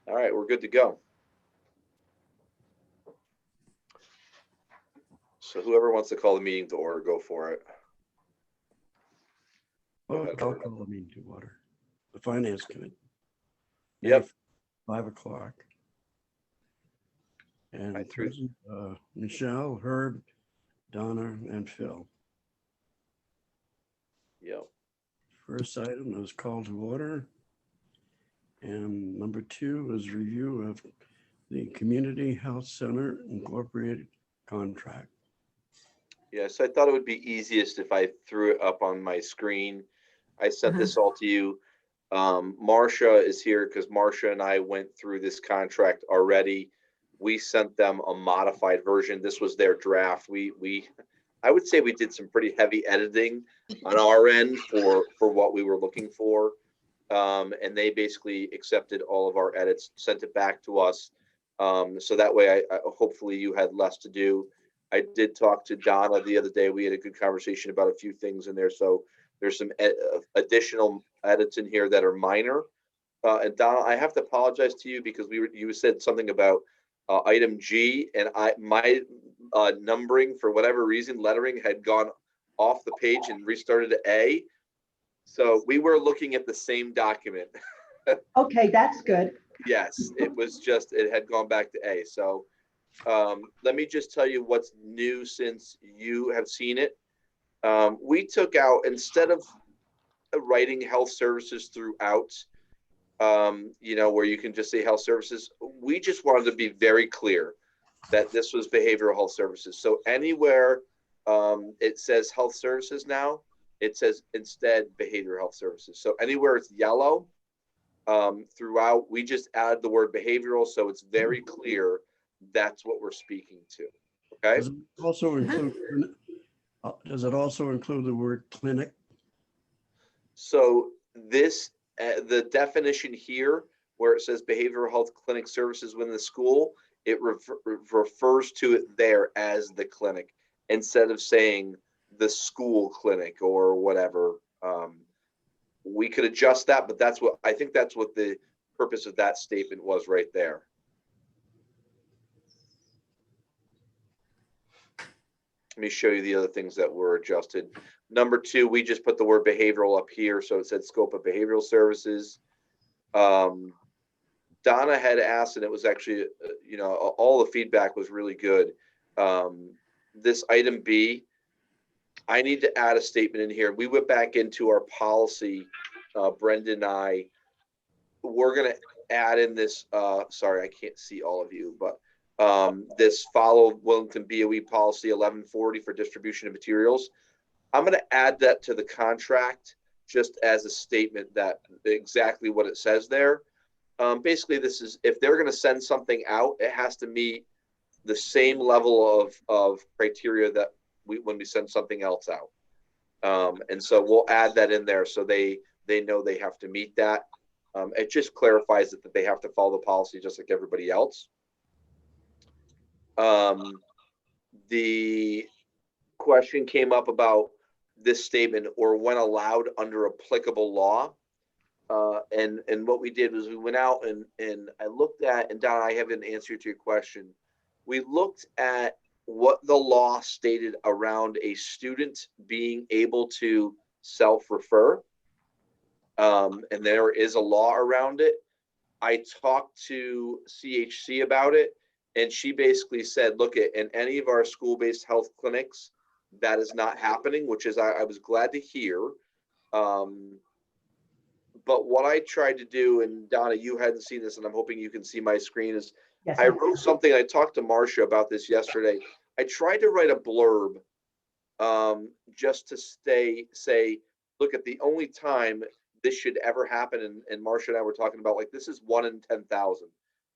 All right, we're good to go. So whoever wants to call the meeting to order, go for it. Go Well, ahead. I'll call the meeting to order. The Finance Committee. Yep. 5 o'clock. And I threw- present, Michelle, Herb, Donna, and Phil. Yep. First item is call to order. And number 2 is review of the Community Health Center Incorporated contract. Yes, I thought it would be easiest if I threw it up on my screen. I sent this all to you. Marcia is here because Marcia and I went through this contract already. We sent them a modified version. This was their draft. I would say we did some pretty heavy editing on our end for what we were looking for. And they basically accepted all of our edits, sent it back to us. So that way, I hopefully you had less to do. I did talk to Donna the other day. We had a good conversation about a few things in there. So there's some additional edits in here that are minor. And Donna, I have to apologize to you because you said something about item G, and my numbering, for whatever reason, lettering had gone off the page and restarted to A. So we were looking at the same document. Okay, that's good. Yes, it had gone back to A. So let me just tell you what's new since you have seen it. We took out, instead of writing health services throughout, where you can just say health services, we just wanted to be very clear that this was behavioral health services. So anywhere it says health services now, it says instead behavioral health services. So anywhere it's yellow throughout, we just add the word behavioral, so it's very clear that's what we're speaking to. Okay. Does it also include the word clinic? So this, the definition here, where it says behavioral health clinic services within the school, it refers to it there as the clinic instead of saying the school clinic or whatever. We could adjust that, but I think that's what the purpose of that statement was right there. Let me show you the other things that were adjusted. Number 2, we just put the word behavioral up here. So it said scope of behavioral services. Donna had asked, and it was actually, all the feedback was really good. This item B, I need to add a statement in here. We went back into our policy, Brendan and I, we're going to add in this, sorry, I can't see all of you, but this follow Wellington BOE policy 1140 for distribution of materials. I'm going to add that to the contract just as a statement that exactly what it says there. Basically, this is, if they're going to send something out, it has to meet the same level of criteria that when we send something else out. And so we'll add that in there so they know they have to meet that. It just clarifies that they have to follow the policy just like everybody else. The question came up about this statement, or when allowed under applicable law. And what we did was we went out and I looked at, and Don, I have an answer to your question. We looked at what the law stated around a student being able to self-refer. And there is a law around it. I talked to CHC about it, and she basically said, look, in any of our school-based health clinics, that is not happening, which is I was glad to hear. But what I tried to do, and Donna, you hadn't seen this, and I'm hoping you can see my screen, is Yes. I wrote something. I talked to Marcia about this yesterday. I tried to write a blurb just to say, look, at the only time this should ever happen, and Marcia and I were talking about, like, this is 1 in 10,000.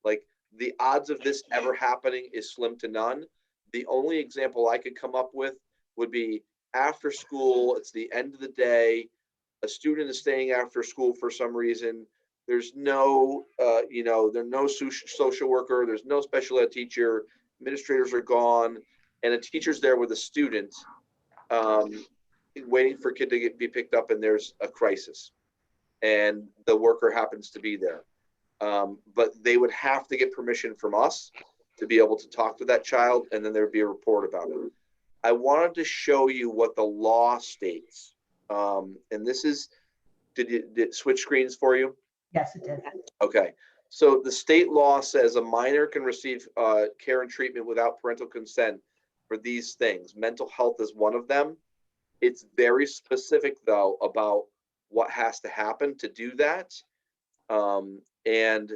Like, the odds of this ever happening is slim to none. The only example I could come up with would be after school. It's the end of the day. A student is staying after school for some reason. There's no, there's no social worker. There's no special ed teacher. Administrators are gone, and a teacher's there with a student, waiting for a kid to be picked up, and there's a crisis, and the worker happens to be there. But they would have to get permission from us to be able to talk to that child, and then there'd be a report about it. I wanted to show you what the law states. And this is, did it switch screens for you? Yes, it did. Okay. So the state law says a minor can receive care and treatment without parental consent for these things. Mental health is one of them. It's very specific, though, about what has to happen to do that. And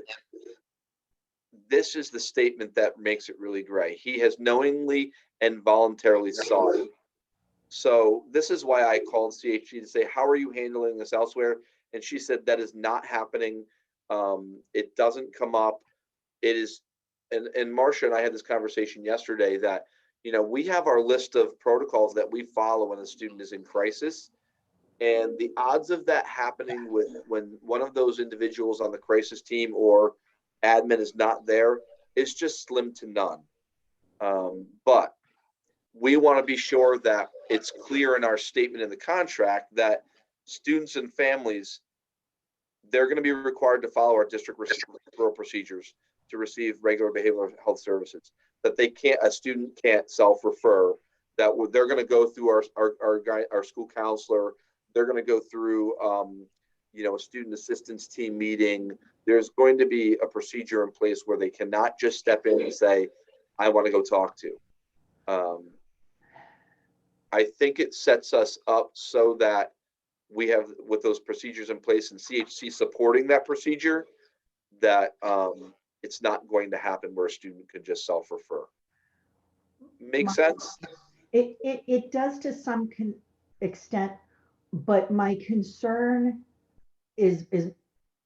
this is the statement that makes it really gray. He has knowingly and voluntarily sought it. So this is why I called CHG to say, how are you handling this elsewhere? And she said that is not happening. It doesn't come up. It is, and Marcia and I had this conversation yesterday that, you know, we have our list of protocols that we follow when a student is in crisis. And the odds of that happening with when one of those individuals on the crisis team or admin is not there is just slim to none. But we want to be sure that it's clear in our statement in the contract that students and families, they're going to be required to follow our district referral procedures to receive regular behavioral health services, that they can't, a student can't self-refer, that they're going to go through our school counselor. They're going to go through, you know, a student assistance team meeting. There's going to be a procedure in place where they cannot just step in and say, I want to go talk to. I think it sets us up so that we have, with those procedures in place and CHC supporting that procedure, that it's not going to happen where a student can just self-refer. Make sense? It does to some extent, but my concern is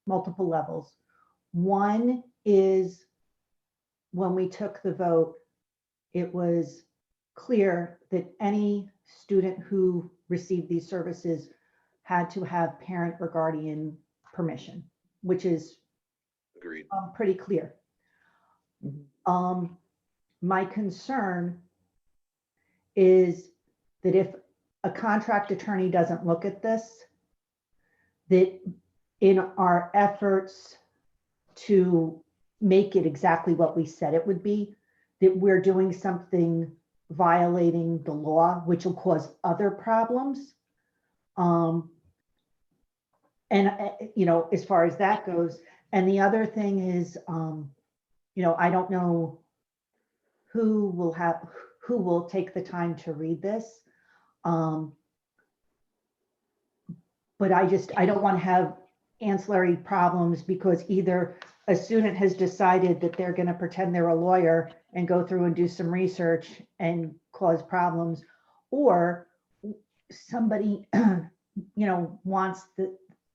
multiple levels. One is when we took the vote, it was clear that any student who received these services had to have parent or guardian permission, which is Agreed. pretty clear. My concern is that if a contract attorney doesn't look at this, that in our efforts to make it exactly what we said it would be, that we're doing something violating the law, which will cause other problems. And, you know, as far as that goes, and the other thing is, you know, I don't know who will take the time to read this. But I don't want to have ancillary problems because either a student has decided that they're going to pretend they're a lawyer and go through and do some research and cause problems, or somebody, you know,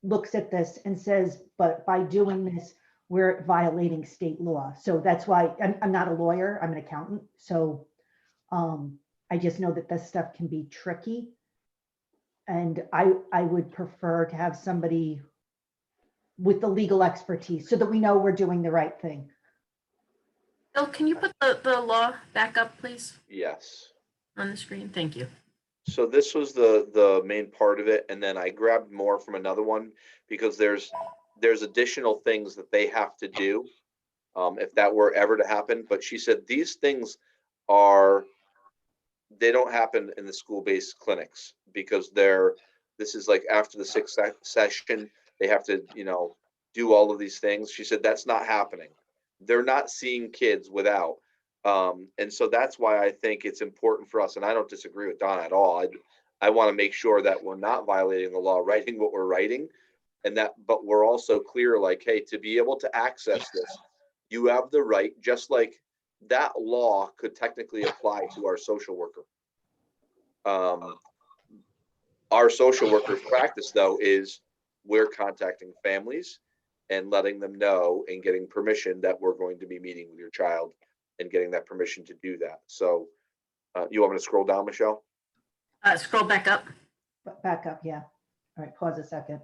looks at this and says, but by doing this, we're violating state law. So that's why I'm not a lawyer, I'm an accountant. So I just know that this stuff can be tricky. And I would prefer to have somebody with the legal expertise so that we know we're doing the right thing. Bill, can you put the law back up, please, Yes. on the screen? Thank you. So this was the main part of it, and then I grabbed more from another one because there's additional things that they have to do if that were ever to happen. But she said these things they don't happen in the school-based clinics because this is like after the 6th session, they have to, you know, do all of these things. She said that's not happening. They're not seeing kids without. And so that's why I think it's important for us, and I don't disagree with Donna at all. I want to make sure that we're not violating the law, writing what we're writing, and that, but we're also clear, like, hey, to be able to access this, you have the right, just like that law could technically apply to our social worker. Our social worker's practice, though, is we're contacting families and letting them know and getting permission that we're going to be meeting with your child and getting that permission to do that. So you want me to scroll down, Michelle? Scroll back up. Back up, yeah. All right, pause a second.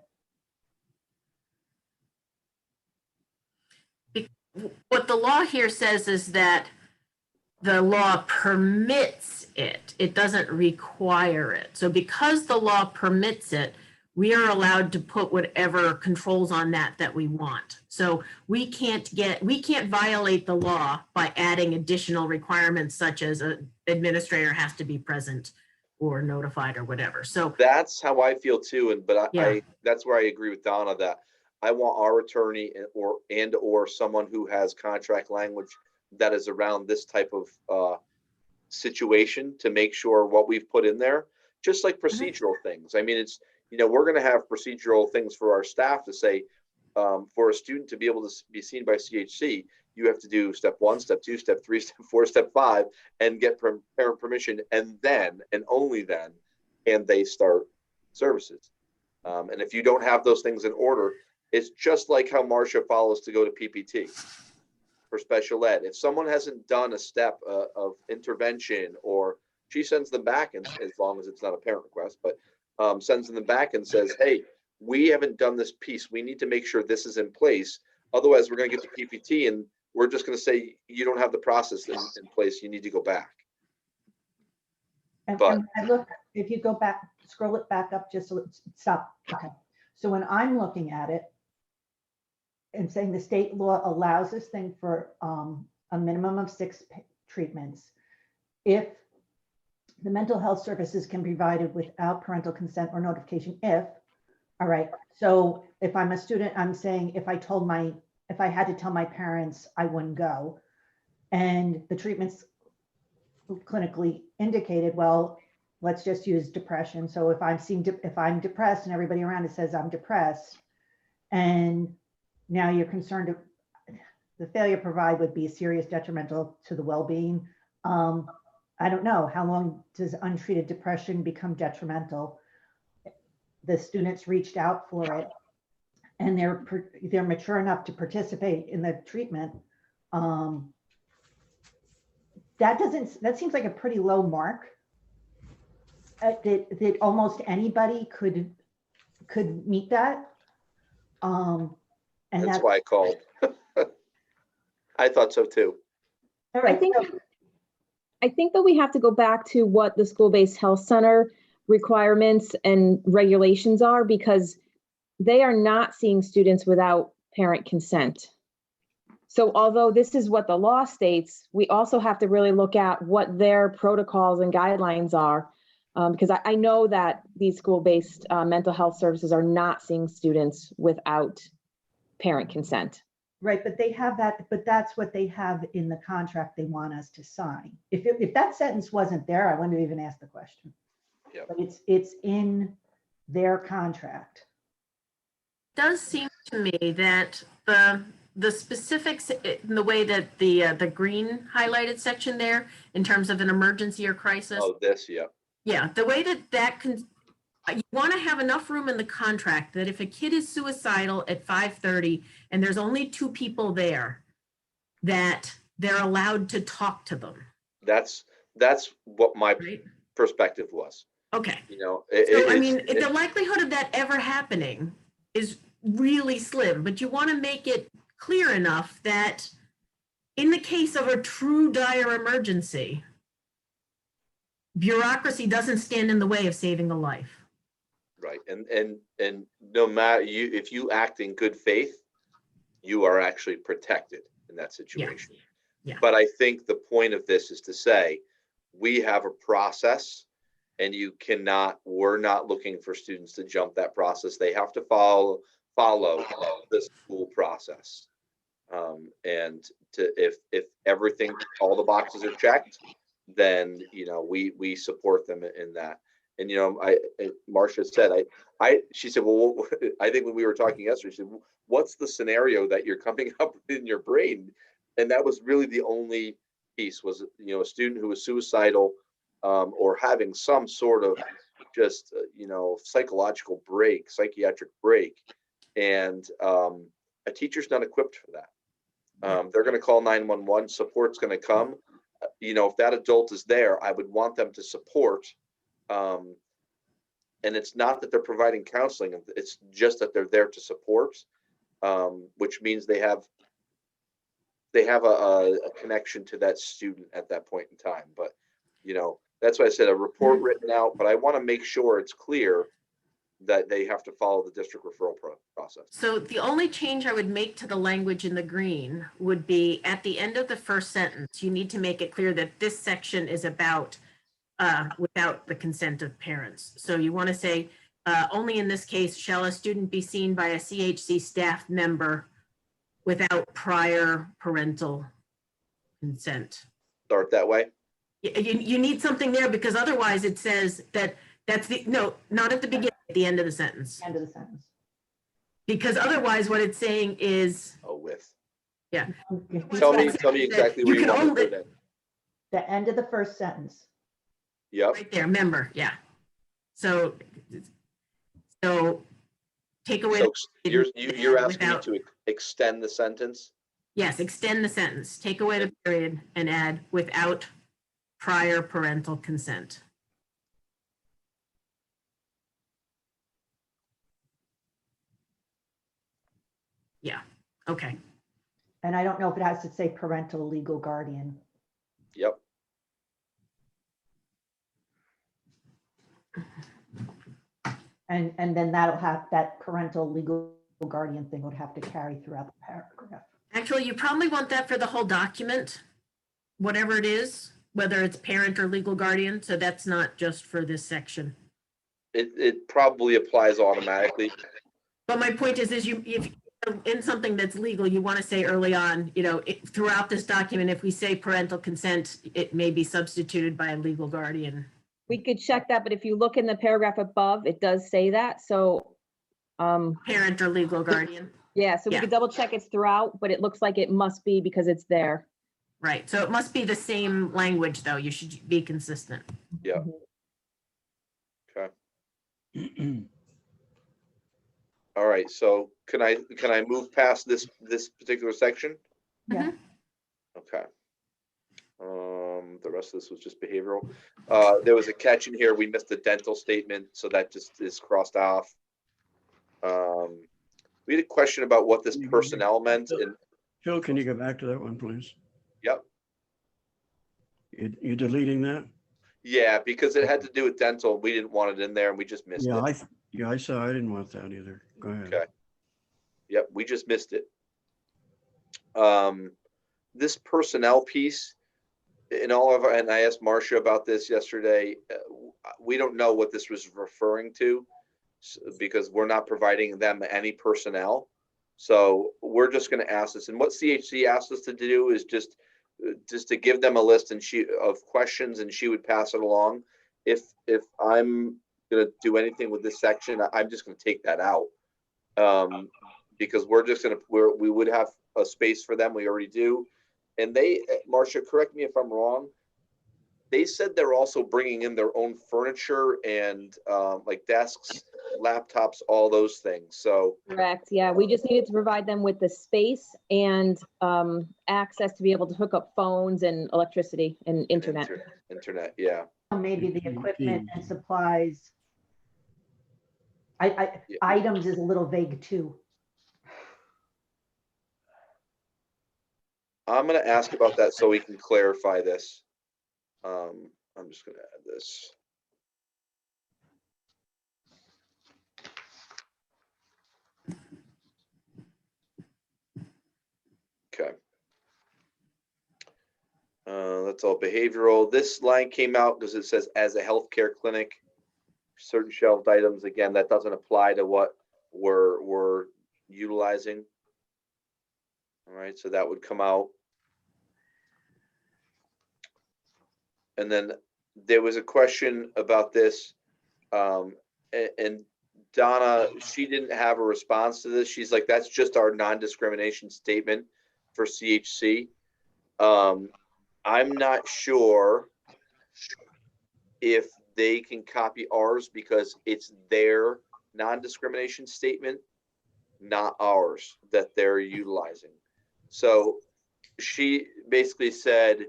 What the law here says is that the law permits it. It doesn't require it. So because the law permits it, we are allowed to put whatever controls on that we want. So we can't violate the law by adding additional requirements such as an administrator has to be present or notified or whatever. So That's how I feel too. But Yeah. that's where I agree with Donna that I want our attorney or someone who has contract language that is around this type of situation to make sure what we've put in there, just like procedural things. I mean, it's, we're going to have procedural things for our staff to say, for a student to be able to be seen by CHC, you have to do step 1, step 2, step 3, step 4, step 5, and get parent permission, and then, and only then, can they start services. And if you don't have those things in order, it's just like how Marcia follows to go to PPT for special ed. If someone hasn't done a step of intervention, or she sends them back, and as long as it's not a parent request, but sends them back and says, hey, we haven't done this piece. We need to make sure this is in place. Otherwise, we're going to get to PPT and we're just going to say, you don't have the process in place. You need to go back. And But- and look, if you go back, scroll it back up, just so it's stop. Okay. So when I'm looking at it and saying the state law allows this thing for a minimum of 6 treatments, if the mental health services can be provided without parental consent or notification, all right. So if I'm a student, I'm saying if I had to tell my parents, I wouldn't go. And the treatments clinically indicated, well, let's just use depression. So if I'm depressed and everybody around it says I'm depressed, and now you're concerned, the failure to provide would be serious detrimental to the well-being. I don't know, how long does untreated depression become detrimental? The students reached out for it, and they're mature enough to participate in the treatment. That seems like a pretty low mark. That almost anybody could meet that. And That's why I called. I thought so too. All right. I think that we have to go back to what the school-based health center requirements and regulations are, because they are not seeing students without parent consent. So although this is what the law states, we also have to really look at what their protocols and guidelines are, because I know that these school-based mental health services are not seeing students without parent consent. Right, but they have that, but that's what they have in the contract they want us to sign. If that sentence wasn't there, I wouldn't have even asked the question. Yep. But it's in their contract. does seem to me that the specifics in the way that the green highlighted section there in terms of an emergency or crisis. Oh, this, yeah. Yeah, the way that can, you want to have enough room in the contract that if a kid is suicidal at 5:30 and there's only 2 people there, that they're allowed to talk to them, That's what my right? perspective was. Okay. So I mean, the likelihood of that ever happening is really slim, but you want to make it clear enough that in the case of a true dire emergency, bureaucracy doesn't stand in the way of saving a life. right, and no matter if you act in good faith, you are actually protected in that situation. Yeah. But I think the point of this is to say we have a process, and we're not looking for students to jump that process. They have to follow the school process. And if everything, all the boxes are checked, then we support them in that. And Marcia said, she said, well, I think when we were talking yesterday, she said, what's the scenario that you're coming up with in your brain? And that was really the only piece was, a student who was suicidal, or having some sort of just, psychological break, psychiatric break. And a teacher's not equipped for that. They're going to call 911, support's going to come. If that adult is there, I would want them to support. And it's not that they're providing counseling, it's just that they're there to support, which means they have a connection to that student at that point in time. But, that's why I said a report written out, but I want to make sure it's clear that they have to follow the district referral process. So the only change I would make to the language in the green would be at the end of the first sentence, you need to make it clear that this section is about without the consent of parents. So you want to say, only in this case shall a student be seen by a CHC staff member without prior parental consent. Start that way. You need something there because otherwise it says that no, not at the beginning, at the end of the sentence. End of the sentence. Because otherwise what it's saying is, Oh, with. yeah. Tell me exactly where you want to put it. The end of the first sentence. Yep. Right there, member, yeah. So take away. So you're asking me without- to extend the sentence? Yes, extend the sentence, take away the period and add without prior parental consent. Yeah, okay. And I don't know if it has to say parental legal guardian. Yep. And then that'll have, that parental legal guardian thing would have to carry throughout the paragraph. Actually, you probably want that for the whole document, whatever it is, whether it's parent or legal guardian, so that's not just for this section. It probably applies automatically. But my point is if in something that's legal, you want to say early on, throughout this document, if we say parental consent, it may be substituted by a legal guardian. We could check that, but if you look in the paragraph above, it does say that. So, Parent or legal guardian, yeah, so we Yeah. could double check it's throughout, but it looks like it must be because it's there. right? So it must be the same language, though. You should be consistent. Yeah. Okay. All right. So can I move past this particular section? Yeah. Okay. The rest of this was just behavioral. There was a catch in here. We missed the dental statement, so that just is crossed off. We had a question about what this personnel meant. And Phil, can you go back to that one, please? yep. You deleting that? Yeah, because it had to do with dental. We didn't want it in there and we just missed Yeah, it. I saw, I didn't want that either. Go ahead. Okay. Yep, we just missed it. This personnel piece, and I asked Marcia about this yesterday. We don't know what this was referring to because we're not providing them any personnel. So we're just going to ask this. And what CHC asked us to do is just to give them a list of questions, and she would pass it along. If I'm going to do anything with this section, I'm just going to take that out. Because we would have a space for them. We already do. And Marcia, correct me if I'm wrong. They said they're also bringing in their own furniture and like desks, laptops, all those things. So Correct, yeah, we just needed to provide them with the space and access to be able to hook up phones and electricity and internet. Internet, yeah. Maybe the Mhm. equipment and supplies. Yeah. Items is a little vague too. I'm going to ask about that so we can clarify this. I'm just going to add this. Okay. That's all behavioral. This line came out because it says as a healthcare clinic, certain shelved items. Again, that doesn't apply to what we're utilizing. All right, so that would come out. And then there was a question about this, and Donna, she didn't have a response to this. She's like, that's just our non-discrimination statement for CHC. I'm not sure if they can copy ours because it's their non-discrimination statement, not ours, that they're utilizing. So she basically said,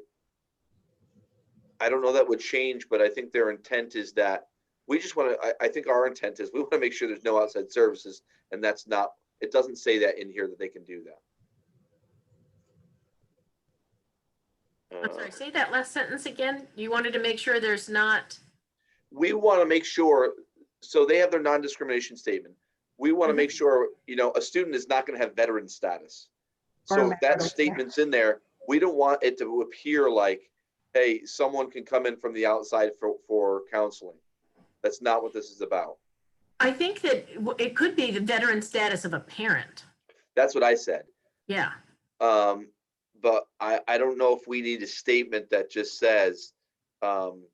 I don't know that would change, but I think their intent is that we just want to, I think our intent is we want to make sure there's no outside services, and that's not, it doesn't say that in here that they can do that. I'm sorry, say that last sentence again. You wanted to make sure there's not, We want to make sure so they have their non-discrimination statement. We want to Mhm. make sure, you know, a student is not going to have veteran status. Or So if that marital statement's in there, we don't want it to appear like, hey, someone can come in from the outside for counseling. That's not what this is about. I think that it could be the veteran status of a parent. That's what I said. Yeah. But I don't know if we need a statement that just says, and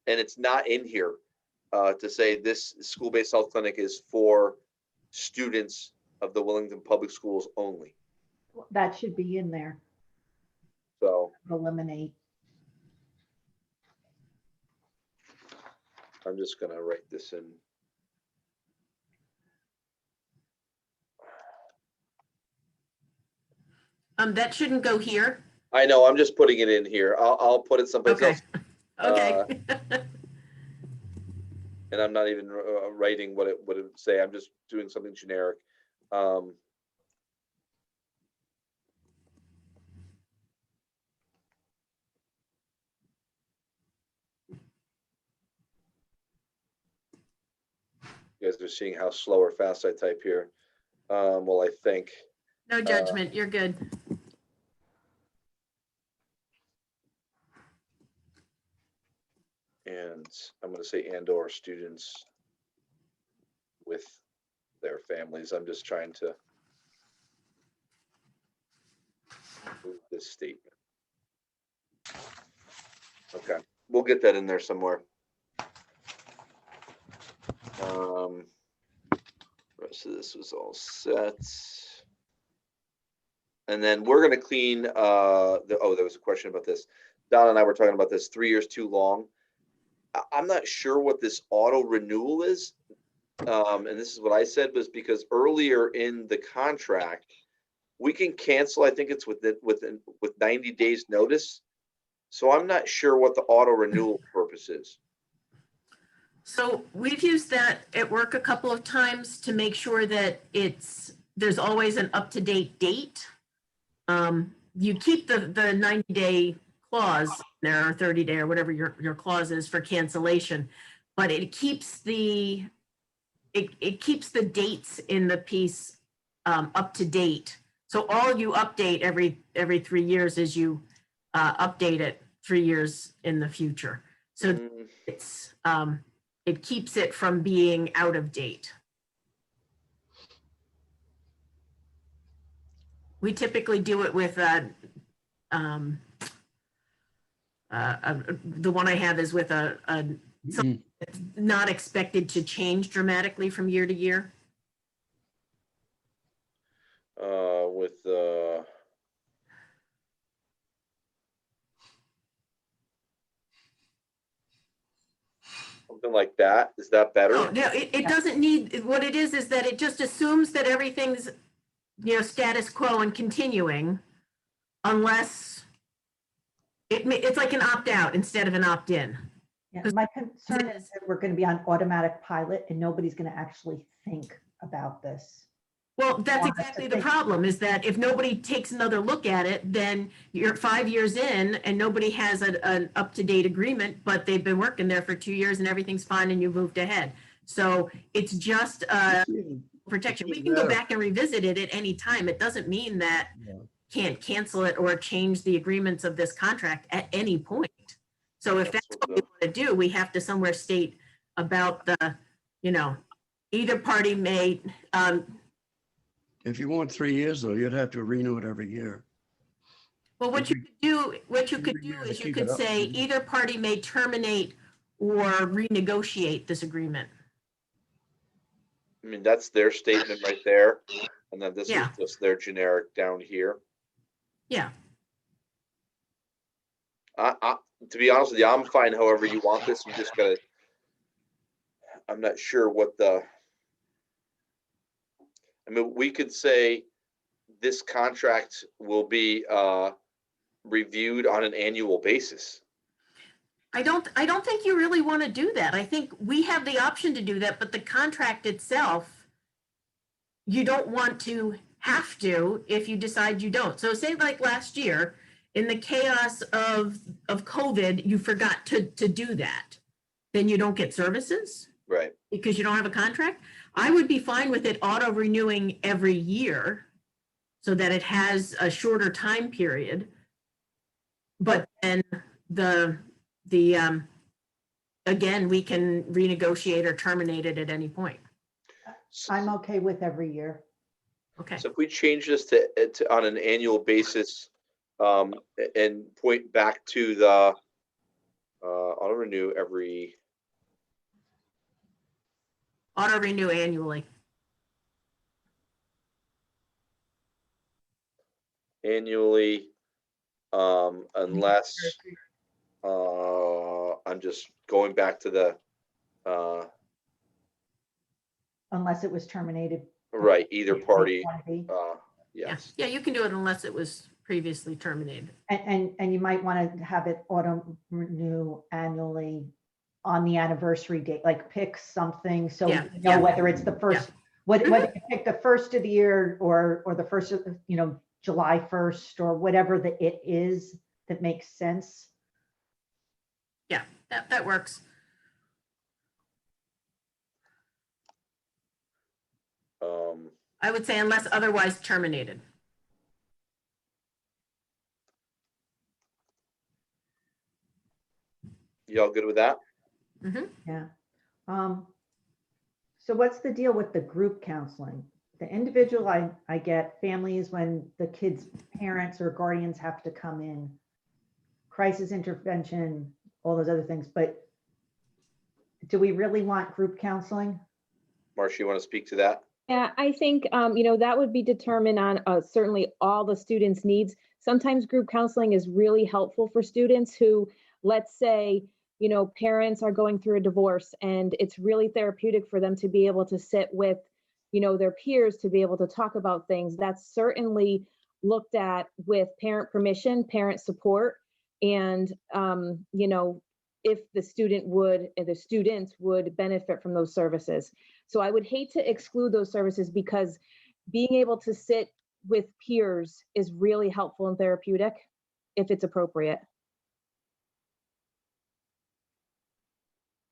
it's not in here, to say this school-based health clinic is for students of the Wellington Public Schools only. That should be in there, So eliminate. I'm just gonna write this in. That shouldn't go here. I know, I'm just putting it in here. I'll put it someplace Okay. else. Okay. And I'm not even writing what it would say. I'm just doing something generic. You guys are seeing how slow or fast I type here. Well, I think. No judgment. You're good. And I'm going to say and/or students with their families. I'm just trying to move this statement. Okay, we'll get that in there somewhere. Rest of this was all set. And then we're going to clean there was a question about this. Donna and I were talking about this, 3 years too long. I'm not sure what this auto renewal is. And this is what I said, was because earlier in the contract, we can cancel, I think it's with 90 days notice. So I'm not sure what the auto renewal purpose is. So we've used that at work a couple of times to make sure that there's always an up-to-date date. You keep the 90-day clause there, or 30-day, or whatever your clause is for cancellation, but it keeps the dates in the piece up to date. So all you update every 3 years is you update it 3 years in the future. So it keeps it from being out of date. We typically do it with the one I have is with something that's not expected to change dramatically from year to year. With something like that. Is that better? No, it doesn't need, what it is that it just assumes that everything's, status quo and continuing, unless it's like an opt-out instead of an opt-in. Yeah, my concern is that we're going to be on automatic pilot and nobody's going to actually think about this. Well, that's exactly the problem, is that if nobody takes another look at it, then you're 5 years in and nobody has an up-to-date agreement, but they've been working there for 2 years and everything's fine and you moved ahead. So it's just protection. We can go back and revisit it at any time. It doesn't mean that can't cancel it or change the agreements of this contract at any point. So if that's what we want to do, we have to somewhere state about the, either party may, If you want 3 years though, you'd have to renew it every year. well, what you could do is you could say either party may terminate or renegotiate this agreement. I mean, that's their statement right there. And then this is Yeah. just their generic down here. Yeah. To be honest with you, I'm fine however you want this. You just gotta, I'm not sure what we could say this contract will be reviewed on an annual basis. I don't think you really want to do that. I think we have the option to do that, but the contract itself, you don't want to have to if you decide you don't. So say like last year, in the chaos of COVID, you forgot to do that. Then you don't get services? Right. because you don't have a contract. I would be fine with it auto renewing every year so that it has a shorter time period. But then again, we can renegotiate or terminate it at any point. I'm okay with every year. Okay. So if we change this to on an annual basis, and point back to the auto renew Auto renew annually. annually, unless I'm just going back to the Unless it was terminated. right, either party. And Yes. Yeah, you can do it unless it was previously terminated. you might want to have it auto renew annually on the anniversary date, like pick something so Yeah, you know yeah. whether it's the first, whether you pick the first of the year or the first of, July 1st or whatever it is that makes sense. Yeah, that works. I would say unless otherwise terminated. Y'all good with that? Yeah. So what's the deal with the group counseling? The individual, I get families when the kids' parents or guardians have to come in, crisis intervention, all those other things, but do we really want group counseling? Marcia, you want to speak to that? Yeah, I think, that would be determined on certainly all the students' needs. Sometimes group counseling is really helpful for students who, let's say, parents are going through a divorce and it's really therapeutic for them to be able to sit with, their peers to be able to talk about things. That's certainly looked at with parent permission, parent support, and, if the students would benefit from those services. So I would hate to exclude those services because being able to sit with peers is really helpful and therapeutic if it's appropriate.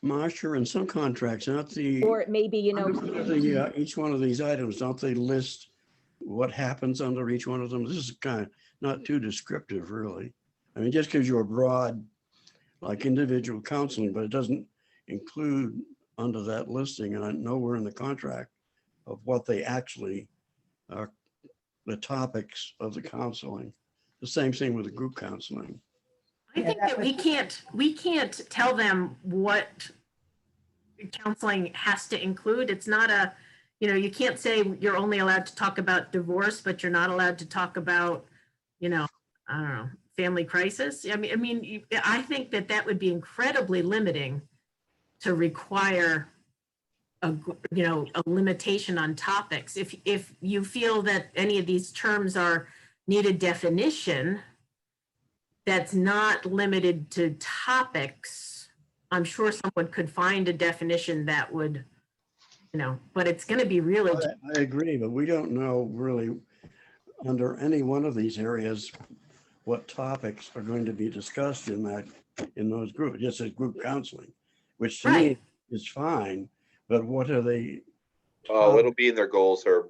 Marcia, in some contracts, not the, Or it may be, each one of these items, don't they list what happens under each one of them? This is kind of not too descriptive, really. I mean, just because you're broad, like individual counseling, but it doesn't include under that listing, and nowhere in the contract of what they actually are, the topics of the counseling. The same thing with the group counseling. I think that we can't tell them what counseling has to include. It's not you can't say you're only allowed to talk about divorce, but you're not allowed to talk about, I don't know, family crisis. I think that would be incredibly limiting to require a limitation on topics. If you feel that any of these terms need a definition that's not limited to topics, I'm sure someone could find a definition that would, but it's going to be really. I agree, but we don't know really under any one of these areas what topics are going to be discussed in those groups. It just says group counseling, which to me is fine, but what are they? Oh, it'll be in their goals, Herb.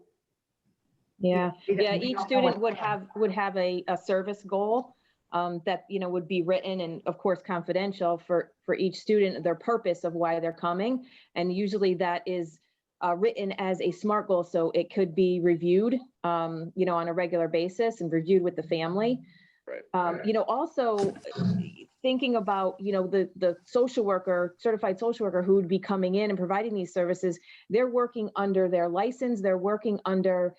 Yeah, We each don't know student what- would have a service goal that, would be written and of course confidential for each student, their purpose of why they're coming. And usually that is written as a SMART goal. So it could be reviewed, on a regular basis and reviewed with the family. Right. Also thinking about, the social worker, certified social worker who would be coming in and providing these services, they're working under their license, they're working under,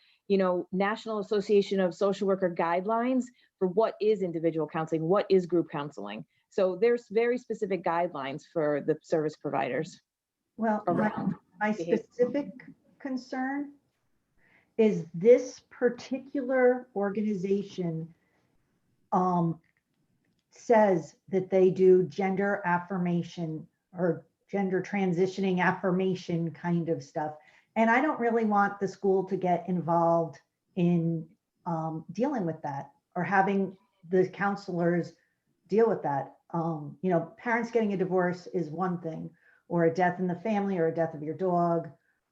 National Association of Social Worker guidelines for what is individual counseling, what is group counseling. So there's very specific guidelines for the service providers. Well, around my behavior. specific concern is this particular organization says that they do gender affirmation or gender transitioning affirmation kind of stuff. And I don't really want the school to get involved in dealing with that or having the counselors deal with that. Parents getting a divorce is one thing, or a death in the family or a death of your dog.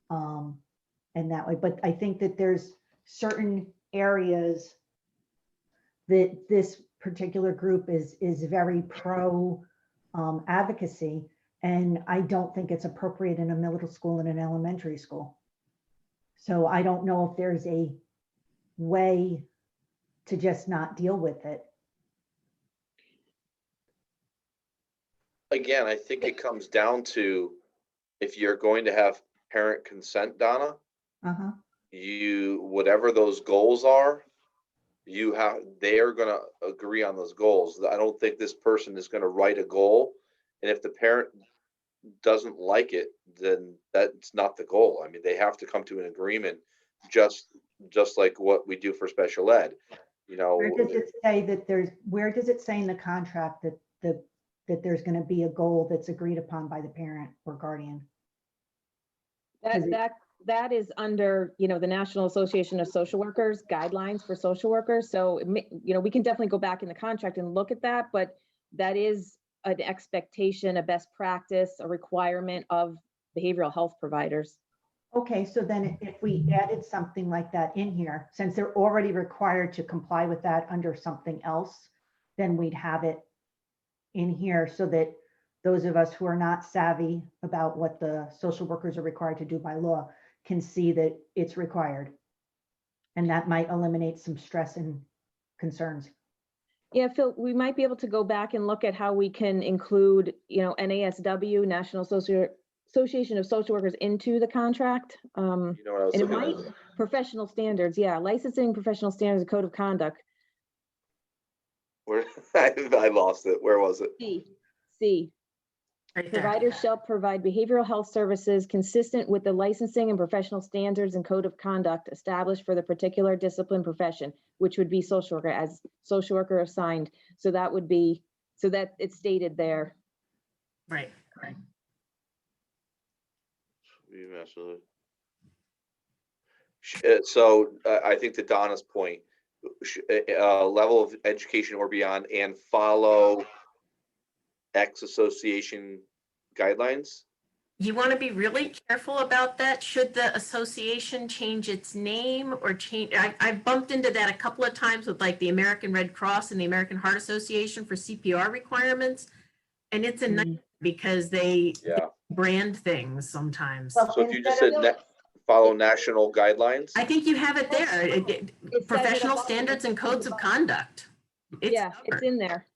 And that way, but I think that there's certain areas that this particular group is very pro advocacy. And I don't think it's appropriate in a middle school and an elementary school. So I don't know if there's a way to just not deal with it. Again, I think it comes down to if you're going to have parent consent, Donna, Uh-huh. whatever those goals are, they are going to agree on those goals. I don't think this person is going to write a goal, and if the parent doesn't like it, then that's not the goal. I mean, they have to come to an agreement, just like what we do for special ed. Where does it say that where does it say in the contract that there's going to be a goal that's agreed upon by the parent or guardian? That is under, the National Association of Social Workers guidelines for social workers. So, we can definitely go back in the contract and look at that, but that is an expectation, a best practice, a requirement of behavioral health providers. Okay, so then if we added something like that in here, since they're already required to comply with that under something else, then we'd have it in here so that those of us who are not savvy about what the social workers are required to do by law can see that it's required. And that might eliminate some stress and concerns. Yeah, Phil, we might be able to go back and look at how we can include, NASW, National Association of Social Workers, into the contract. what I was And it looking might, at? professional standards, yeah, licensing, professional standards, and code of conduct. Where I lost it. Where was it? C. Right there. Providers shall provide behavioral health services consistent with the licensing and professional standards and code of conduct established for the particular discipline profession, which would be social worker, as social worker assigned. So that would be, so that it's stated there. Right. So I think to Donna's point, level of education or beyond, and follow X association guidelines. You want to be really careful about that. Should the association change its name or change? I've bumped into that a couple of times with like the American Red Cross and the American Heart Association for CPR requirements. And it's a nightmare because they brand things sometimes. Well, So if you just said follow national guidelines. I think you have it there. Professional standards and codes of conduct. It's in there.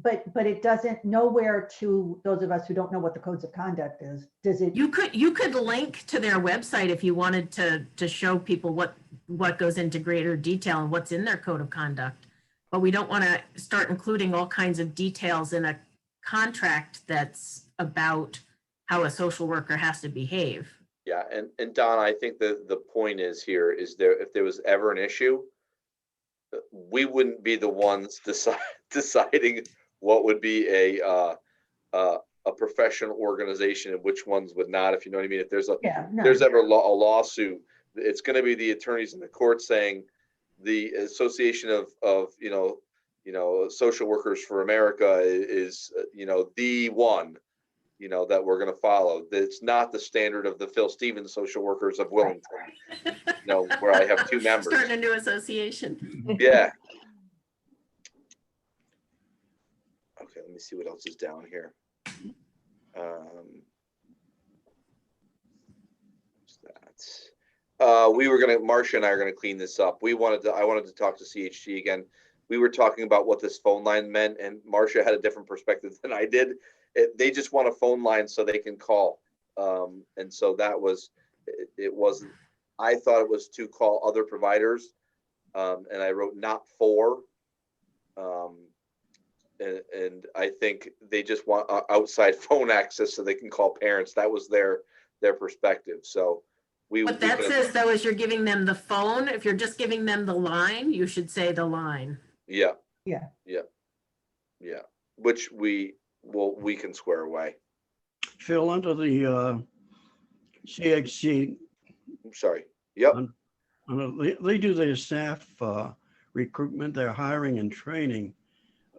But it doesn't, nowhere to those of us who don't know what the codes of conduct is, does it? You could link to their website if you wanted to show people what goes into greater detail and what's in their code of conduct. But we don't want to start including all kinds of details in a contract that's about how a social worker has to behave. Yeah, and Don, I think the point is here is if there was ever an issue, we wouldn't be the ones deciding what would be a professional organization and which ones would not, if you know what I mean. If there's there's ever a lawsuit, it's going to be the attorneys in the court saying the Association of Social Workers for America is the one that we're going to follow. It's not the standard of the Phil Stevens Social Workers of Wellington, where I have two members. Starting a new association. Yeah. Okay, let me see what else is down here. What's that? Marcia and I are gonna clean this up. I wanted to talk to CHG again. We were talking about what this phone line meant, and Marcia had a different perspective than I did. They just want a phone line so they can call. And so that was, it wasn't, I thought it was to call other providers. And I wrote not for. And I think they just want outside phone access so they can call parents. That was their perspective. So what that says though is you're giving them the phone. If you're just giving them the line, you should say the line. Yeah. Yeah. Which we can square away. Phil, under the CHC. I'm sorry. Yep. They do their staff recruitment, their hiring and training.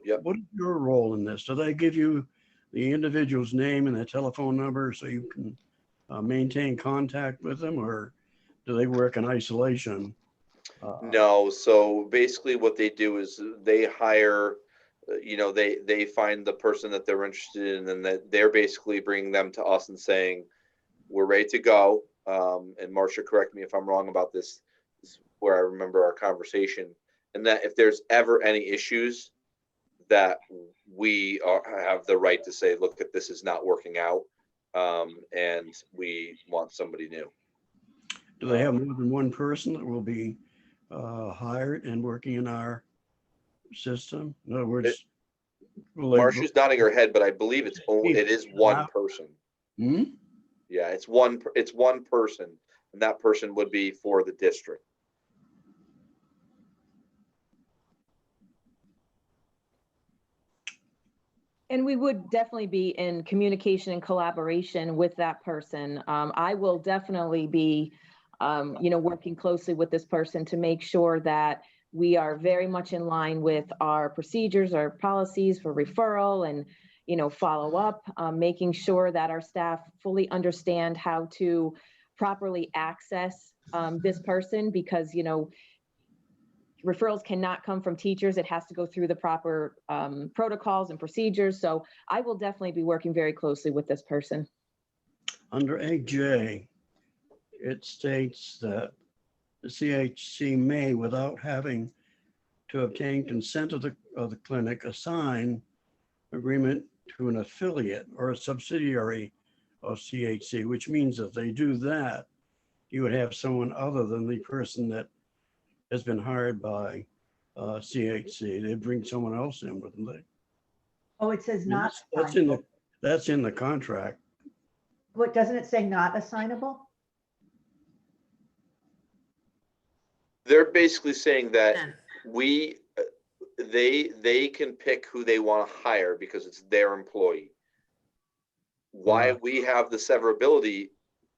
Yep. What is your role in this? Do they give you the individual's name and their telephone number so you can maintain contact with them, or do they work in isolation? No, so basically what they do is they hire, they find the person that they're interested in, and that they're basically bringing them to us and saying, we're ready to go. And Marcia, correct me if I'm wrong about this, is where I remember our conversation, and that if there's ever any issues, that we have the right to say, look, if this is not working out, and we want somebody new. Do they have more than one person that will be hired and working in our system? In other words, Marcia's nodding her head, but I believe it is one person. Hmm? Yeah, it's one person, and that person would be for the district. And we would definitely be in communication and collaboration with that person. I will definitely be, working closely with this person to make sure that we are very much in line with our procedures, our policies for referral and, follow up, making sure that our staff fully understand how to properly access this person, because, referrals cannot come from teachers. It has to go through the proper protocols and procedures. So I will definitely be working very closely with this person. Under 8J, it states that the CHC may, without having to obtain consent of the clinic, assign agreement to an affiliate or a subsidiary of CHC, which means if they do that, you would have someone other than the person that has been hired by CHC. They bring someone else in, wouldn't they? Oh, it says not. That's in the contract. What, doesn't it say not assignable? They're basically saying that they can pick who they want to hire because it's their employee. Why we have the severability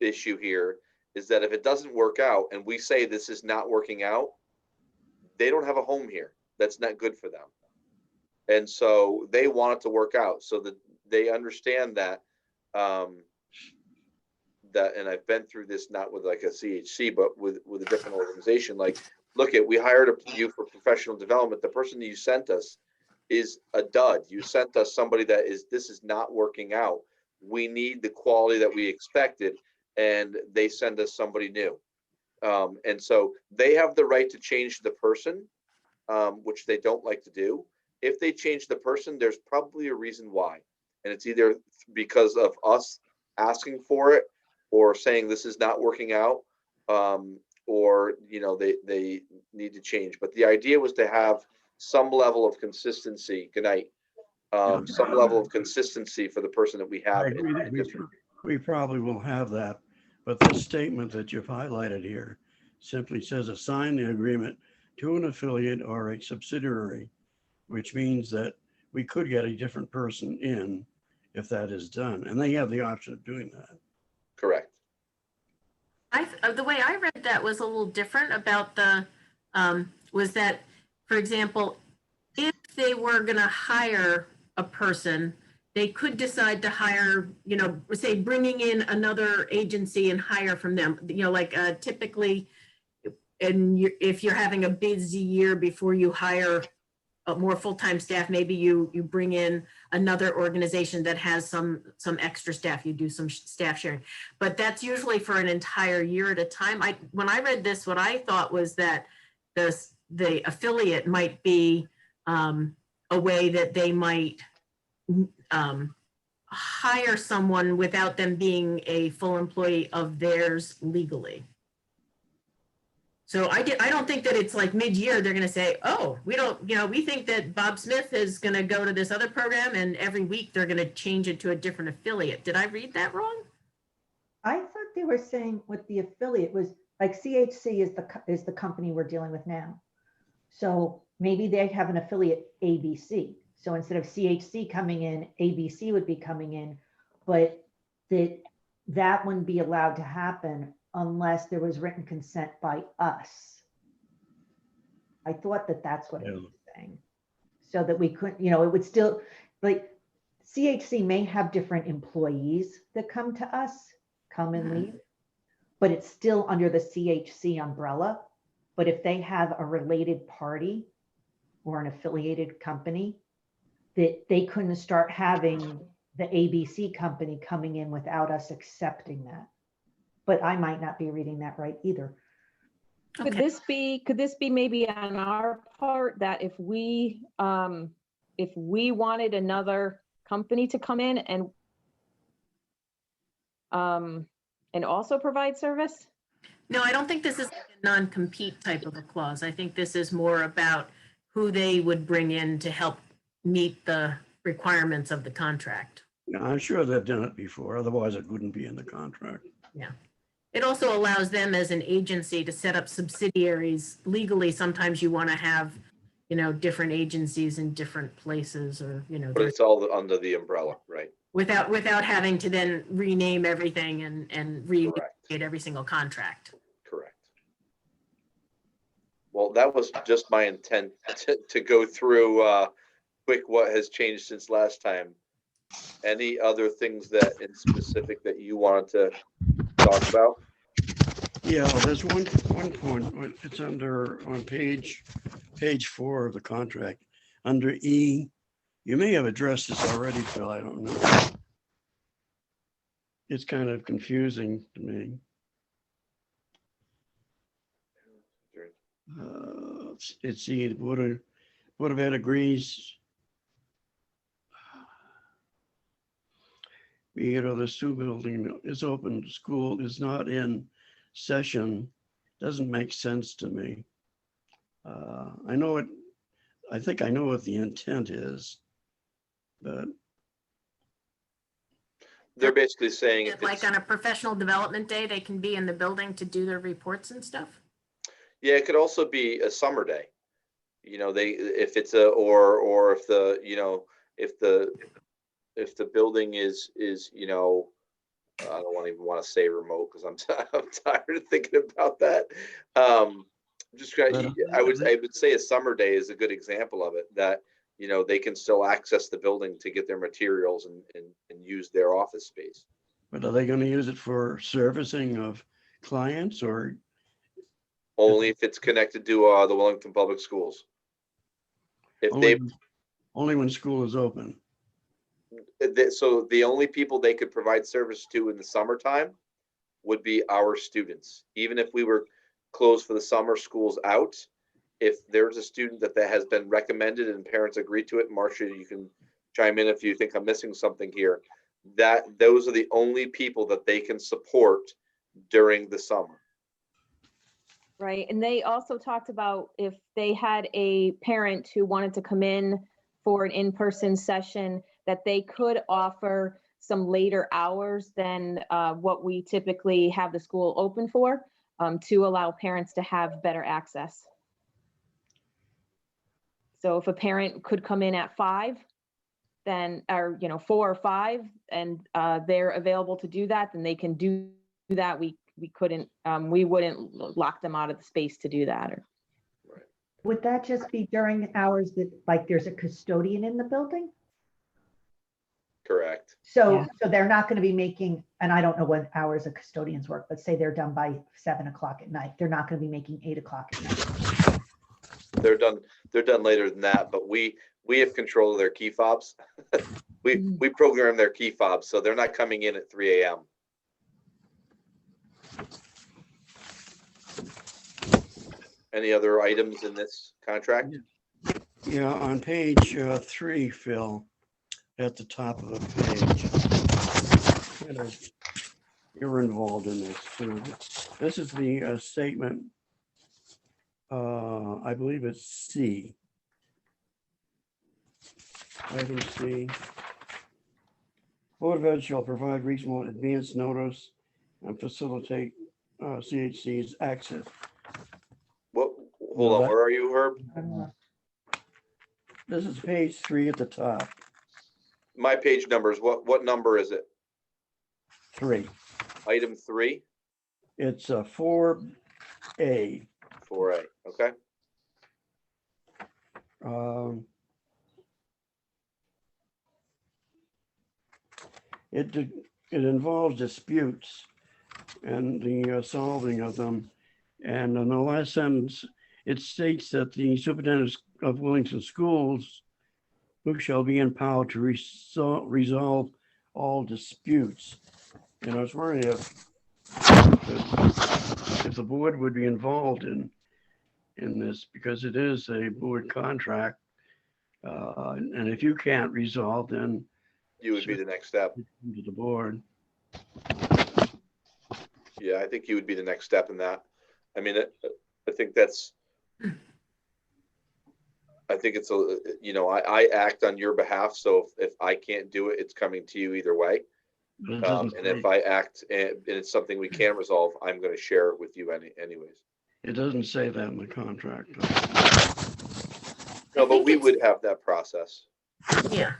issue here is that if it doesn't work out and we say this is not working out, they don't have a home here. That's not good for them. And so they want it to work out so that they understand that, and I've been through this, not with like a CHC, but with a different organization. Like, look, we hired you for professional development. The person that you sent us is a dud. You sent us somebody this is not working out. We need the quality that we expected, and they send us somebody new. And so they have the right to change the person, which they don't like to do. If they change the person, there's probably a reason why. And it's either because of us asking for it or saying this is not working out, or they need to change. But the idea was to have some level of consistency. Good night. Some level of consistency for the person that we have. I agree that we probably will have that, but this statement that you've highlighted here simply says assign the agreement to an affiliate or a subsidiary, which means that we could get a different person in if that is done, and they have the option of doing that. Correct. The way I read that was a little different about was that, for example, if they were going to hire a person, they could decide to hire, say bringing in another agency and hire from them, typically, if you're having a busy year before you hire more full-time staff, maybe you bring in another organization that has some extra staff, you do some staff sharing, but that's usually for an entire year at a time. When I read this, what I thought was that the affiliate might be a way that they might hire someone without them being a full employee of theirs legally. So I don't think that it's like mid-year they're going to say, oh, we think that Bob Smith is going to go to this other program, and every week they're going to change it to a different affiliate. Did I read that wrong? I thought they were saying what the affiliate was, like CHC is the company we're dealing with now. So maybe they have an affiliate ABC. So instead of CHC coming in, ABC would be coming in, but that wouldn't be allowed to happen unless there was written consent by us. I thought that that's what it was saying. So that we couldn't, it would still, like, CHC may have different employees that come to us, come and leave, but it's still under the CHC umbrella. But if they have a related party or an affiliated company, that they couldn't start having the ABC company coming in without us accepting that. But I might not be reading that right either. Could Okay. this be maybe on our part that if we wanted another company to come in and also provide service? No, I don't think this is like a non-compete type of a clause. I think this is more about who they would bring in to help meet the requirements of the contract. Yeah, I'm sure they've done it before, otherwise it wouldn't be in the contract. It also allows them as an agency to set up subsidiaries. Legally, sometimes you want to have, different agencies in different places or, But it's all under the umbrella, right? without having to then rename everything and Correct. renegotiate every single contract. Correct. Well, that was just my intent to go through quick what has changed since last time. Any other things that in specific that you wanted to talk about? Yeah, there's one point, it's on page 4 of the contract, under E. You may have addressed this already, Phil, I don't know. It's kind of confusing to me. It's the Board of Ed agrees. The school building is open, school is not in session, doesn't make sense to me. I think I know what the intent is, but They're basically saying if Like it's, on a professional development day, they can be in the building to do their reports and stuff. yeah, it could also be a summer day. If it's or if the, if the building is, I don't even want to say remote because I'm tired of thinking about that. I would say a summer day is a good example of it, that, they can still access the building to get their materials and use their office space. But are they going to use it for servicing of clients or? Only if it's connected to the Wellington Public Schools. If they, Only when school is open. so the only people they could provide service to in the summertime would be our students. Even if we were closed for the summer, schools out, if there's a student that has been recommended and parents agree to it, Marcia, you can chime in if you think I'm missing something here, that those are the only people that they can support during the summer. Right, and they also talked about if they had a parent who wanted to come in for an in-person session, that they could offer some later hours than what we typically have the school open for, to allow parents to have better access. So if a parent could come in at 5, then, or 4 or 5, and they're available to do that, then they can do that. We wouldn't lock them out of the space to do that. Would that just be during hours that, like, there's a custodian in the building? Correct. So they're not going to be making, and I don't know what hours the custodians work, but say they're done by 7 o'clock at night. They're not going to be making 8 o'clock at night. They're done later than that, but we have control of their key fobs. we program their key fobs, so they're not coming in at 3 a.m. Any other items in this contract? Yeah, on page 3, Phil, at the top of the page. You're involved in this too. This is the statement. I believe it's C. Item C. Board of Ed shall provide reasonable advance notice and facilitate CHC's access. What? Hold on. Where are you, Herb? This is page 3 at the top. My page numbers. What number is it? 3. Item 3. It's 4A. 4A. Okay. it involves disputes and the solving of them. And in the last sentence, it states that the superintendent of Wellington Schools, who shall be empowered to resolve all disputes. And I was wondering if the board would be involved in this, because it is a board contract. And if you can't resolve, then You would be the next step. to the board. Yeah, I think you would be the next step in that. I mean, I think that's, I think it's a, you know, I act on your behalf. So if I can't do it, it's coming to you either way. But it doesn't And if I act and it's something we can resolve, I'm going to share it with you anyways. It doesn't say that in the contract. No, but think we it's- would have that process. Yeah,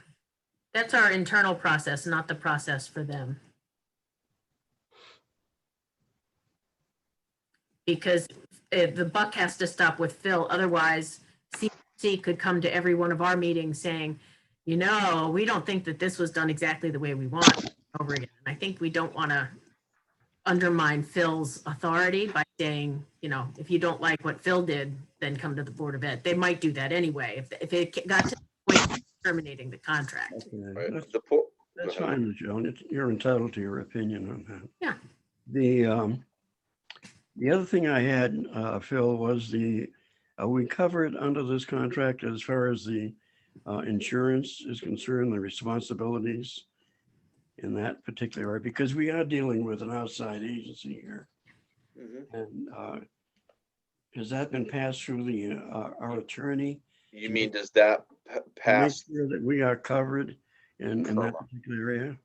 that's our internal process, not the process for them. Because the buck has to stop with Phil, otherwise CC could come to every one of our meetings saying, you know, we don't think that this was done exactly the way we want it over again. And I think we don't want to undermine Phil's authority by saying, you know, if you don't like what Phil did, then come to the Board of Ed. They might do that anyway, if it got to the point of terminating the contract. Okay, Right? That's, Go that's ahead. fine, Joan. You're entitled to your opinion on that. Yeah. The other thing I had, Phil, was are we covered under this contract as far as the insurance is concerned, the responsibilities in that particular area? Because we are dealing with an outside agency here. Mhm. And has that been passed through our attorney? You mean, does that to make pass? sure that we are covered in that Karma. particular area?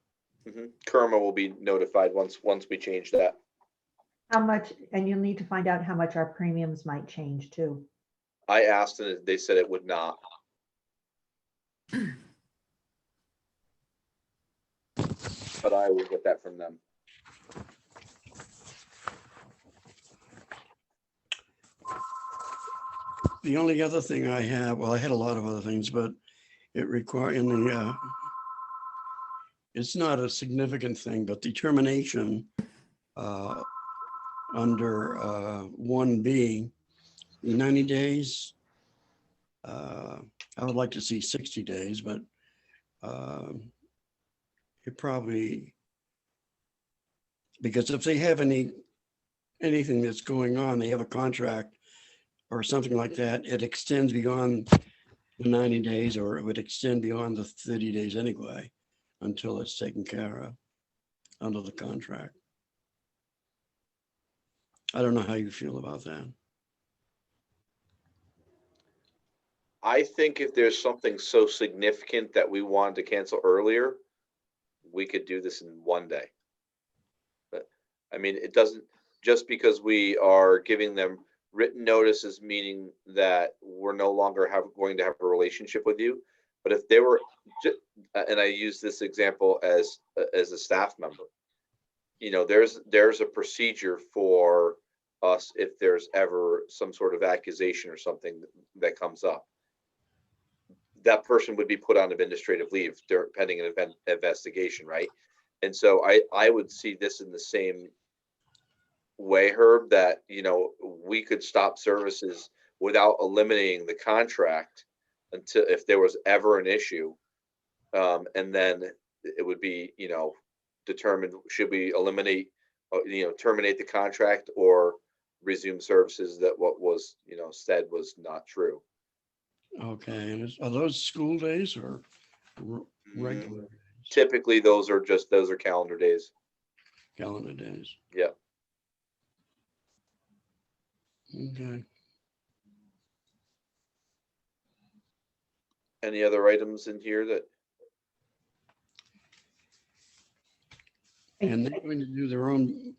Kerma will be notified once we change that. How much, and you'll need to find out how much our premiums might change too. I asked and they said it would not. But I will get that from them. The only other thing I have, well, I had a lot of other things, but it requires it's not a significant thing, but determination under 1B, 90 days. I would like to see 60 days, but it probably, because if they have anything that's going on, they have a contract or something like that, it extends beyond the 90 days, or it would extend beyond the 30 days anyway, until it's taken care of under the contract. I don't know how you feel about that. I think if there's something so significant that we wanted to cancel earlier, we could do this in one day. But I mean, it doesn't, just because we are giving them written notices, meaning that we're no longer going to have a relationship with you. But if they were, and I use this example as a staff member, you know, there's a procedure for us if there's ever some sort of accusation or something that comes up. That person would be put on administrative leave pending an investigation, right? And so I would see this in the same way, Herb, that, you know, we could stop services without eliminating the contract until, if there was ever an issue, and then it would be, you know, determined, should we eliminate, you know, terminate the contract or resume services, that what was, you know, said was not true. Okay, and are those school days or regular Typically, those are calendar days. calendar days? Yeah. Okay. Any other items in here that? And they're going to do their own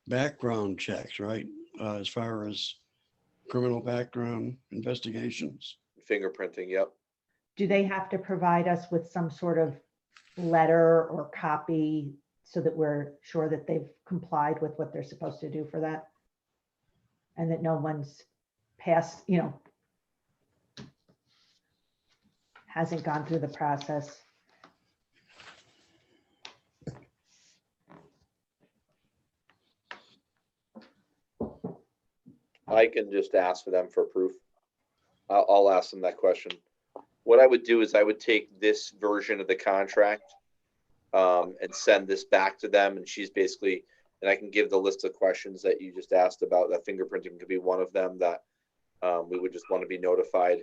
background checks, right? As far as criminal background investigations. Fingerprinting, yep. Do they have to provide us with some sort of letter or copy so that we're sure that they've complied with what they're supposed to do for that? And that no one's passed, you know, hasn't gone through the process? I can just ask for them for proof. I'll ask them that question. What I would do is I would take this version of the contract and send this back to them, and she's basically, and I can give the list of questions that you just asked about. That fingerprinting could be one of them that we would just want to be notified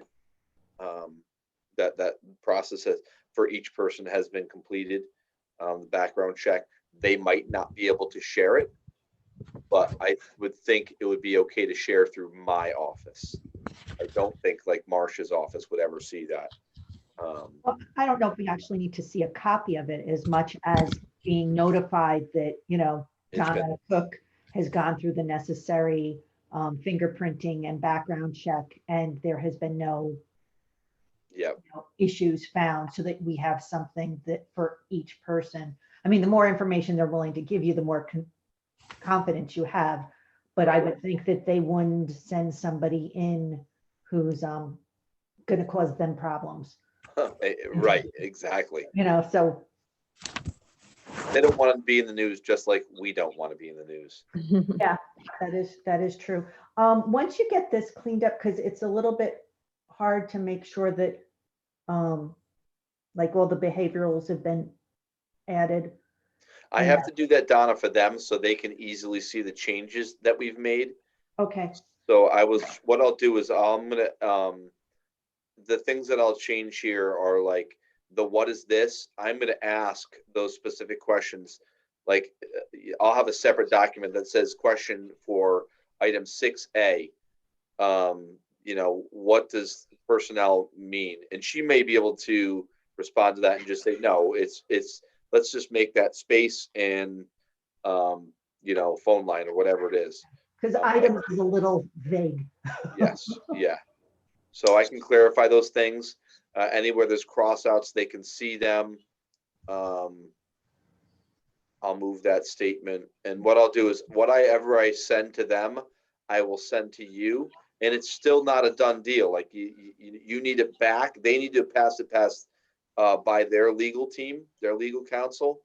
that that process for each person has been completed. The background check, they might not be able to share it, but I would think it would be okay to share through my office. I don't think like Marcia's office would ever see that. Well, I don't know if we actually need to see a copy of it as much as being notified that, It's been- Donna Cook has gone through the necessary fingerprinting and background check, and there has been no Yeah, issues found, so that we have something that for each person. I mean, the more information they're willing to give you, the more confidence you have. But I would think that they wouldn't send somebody in who's going to cause them problems. right, exactly. So They don't want to be in the news, just like we don't want to be in the news. that is true. Once you get this cleaned up, because it's a little bit hard to make sure that like all the behaviorals have been added. I have to do that, Donna, for them so they can easily see the changes that we've made. Okay, So what I'll do is I'm gonna, the things that I'll change here are like the what is this? I'm gonna ask those specific questions. Like I'll have a separate document that says question for item 6A. What does personnel mean? And she may be able to respond to that and just say, no, it's let's just make that space and phone line or whatever it is. because items is a little vague. Yes, yeah. So I can clarify those things. Anywhere there's crossouts, they can see them. I'll move that statement. And what I'll do is whatever I send to them, I will send to you. And it's still not a done deal. Like you need it back. They need to pass it by their legal team, their legal counsel,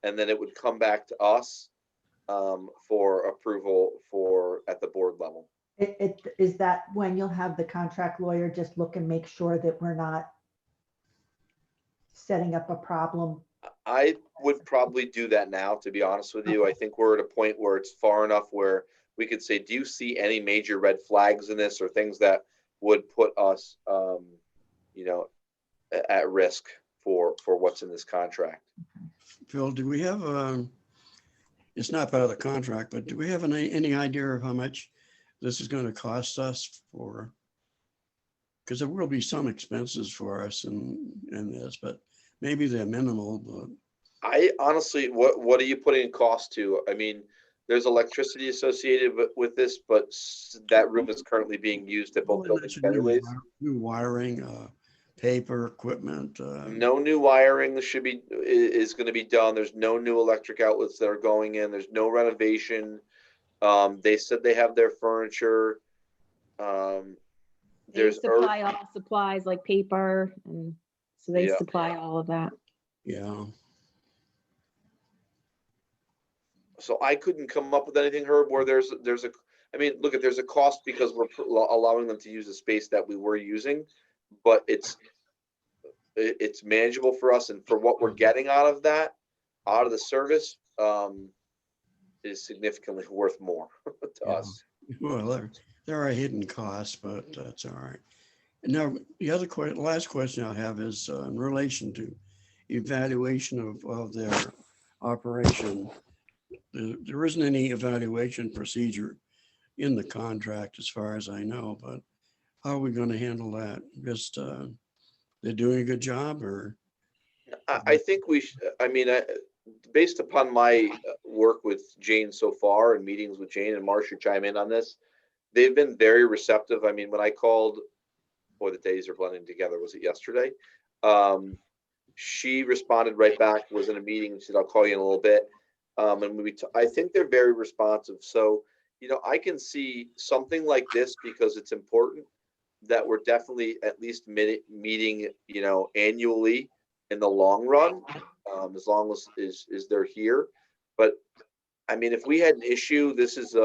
and then it would come back to us for approval at the board level. Is that when you'll have the contract lawyer just look and make sure that we're not setting up a problem? I would probably do that now, to be honest with you. I think we're at a point where it's far enough where we could say, do you see any major red flags in this or things that would put us, at risk for what's in this contract? Phil, do we have, it's not part of the contract, but do we have any idea of how much this is going to cost us for? Because there will be some expenses for us in this, but maybe they're minimal, but. I honestly, what are you putting cost to? I mean, there's electricity associated with this, but that room is currently being used at both buildings anyways. New wiring, paper, equipment. No new wiring is going to be done. There's no new electric outlets that are going in. There's no renovation. They said they have their furniture. They supply all supplies like paper, and so they supply all of that. Yeah. So I couldn't come up with anything, Herb, where there's a cost because we're allowing them to use the space that we were using, but it's manageable for us, and for what we're getting out of the service, is significantly worth more to us. Well, there are hidden costs, but that's all right. And now the last question I have is in relation to evaluation of their operation. There isn't any evaluation procedure in the contract as far as I know, but how are we going to handle that? Just they're doing a good job, or? I think based upon my work with Jane so far and meetings with Jane, and Marcia chime in on this, they've been very receptive. I mean, when I called, boy, the days are blending together. Was it yesterday? She responded right back, was in a meeting, and said, I'll call you in a little bit. And I think they're very responsive. So, I can see something like this because it's important that we're definitely at least meeting, annually in the long run, as long as they're here. But I mean, if we had an issue, this is,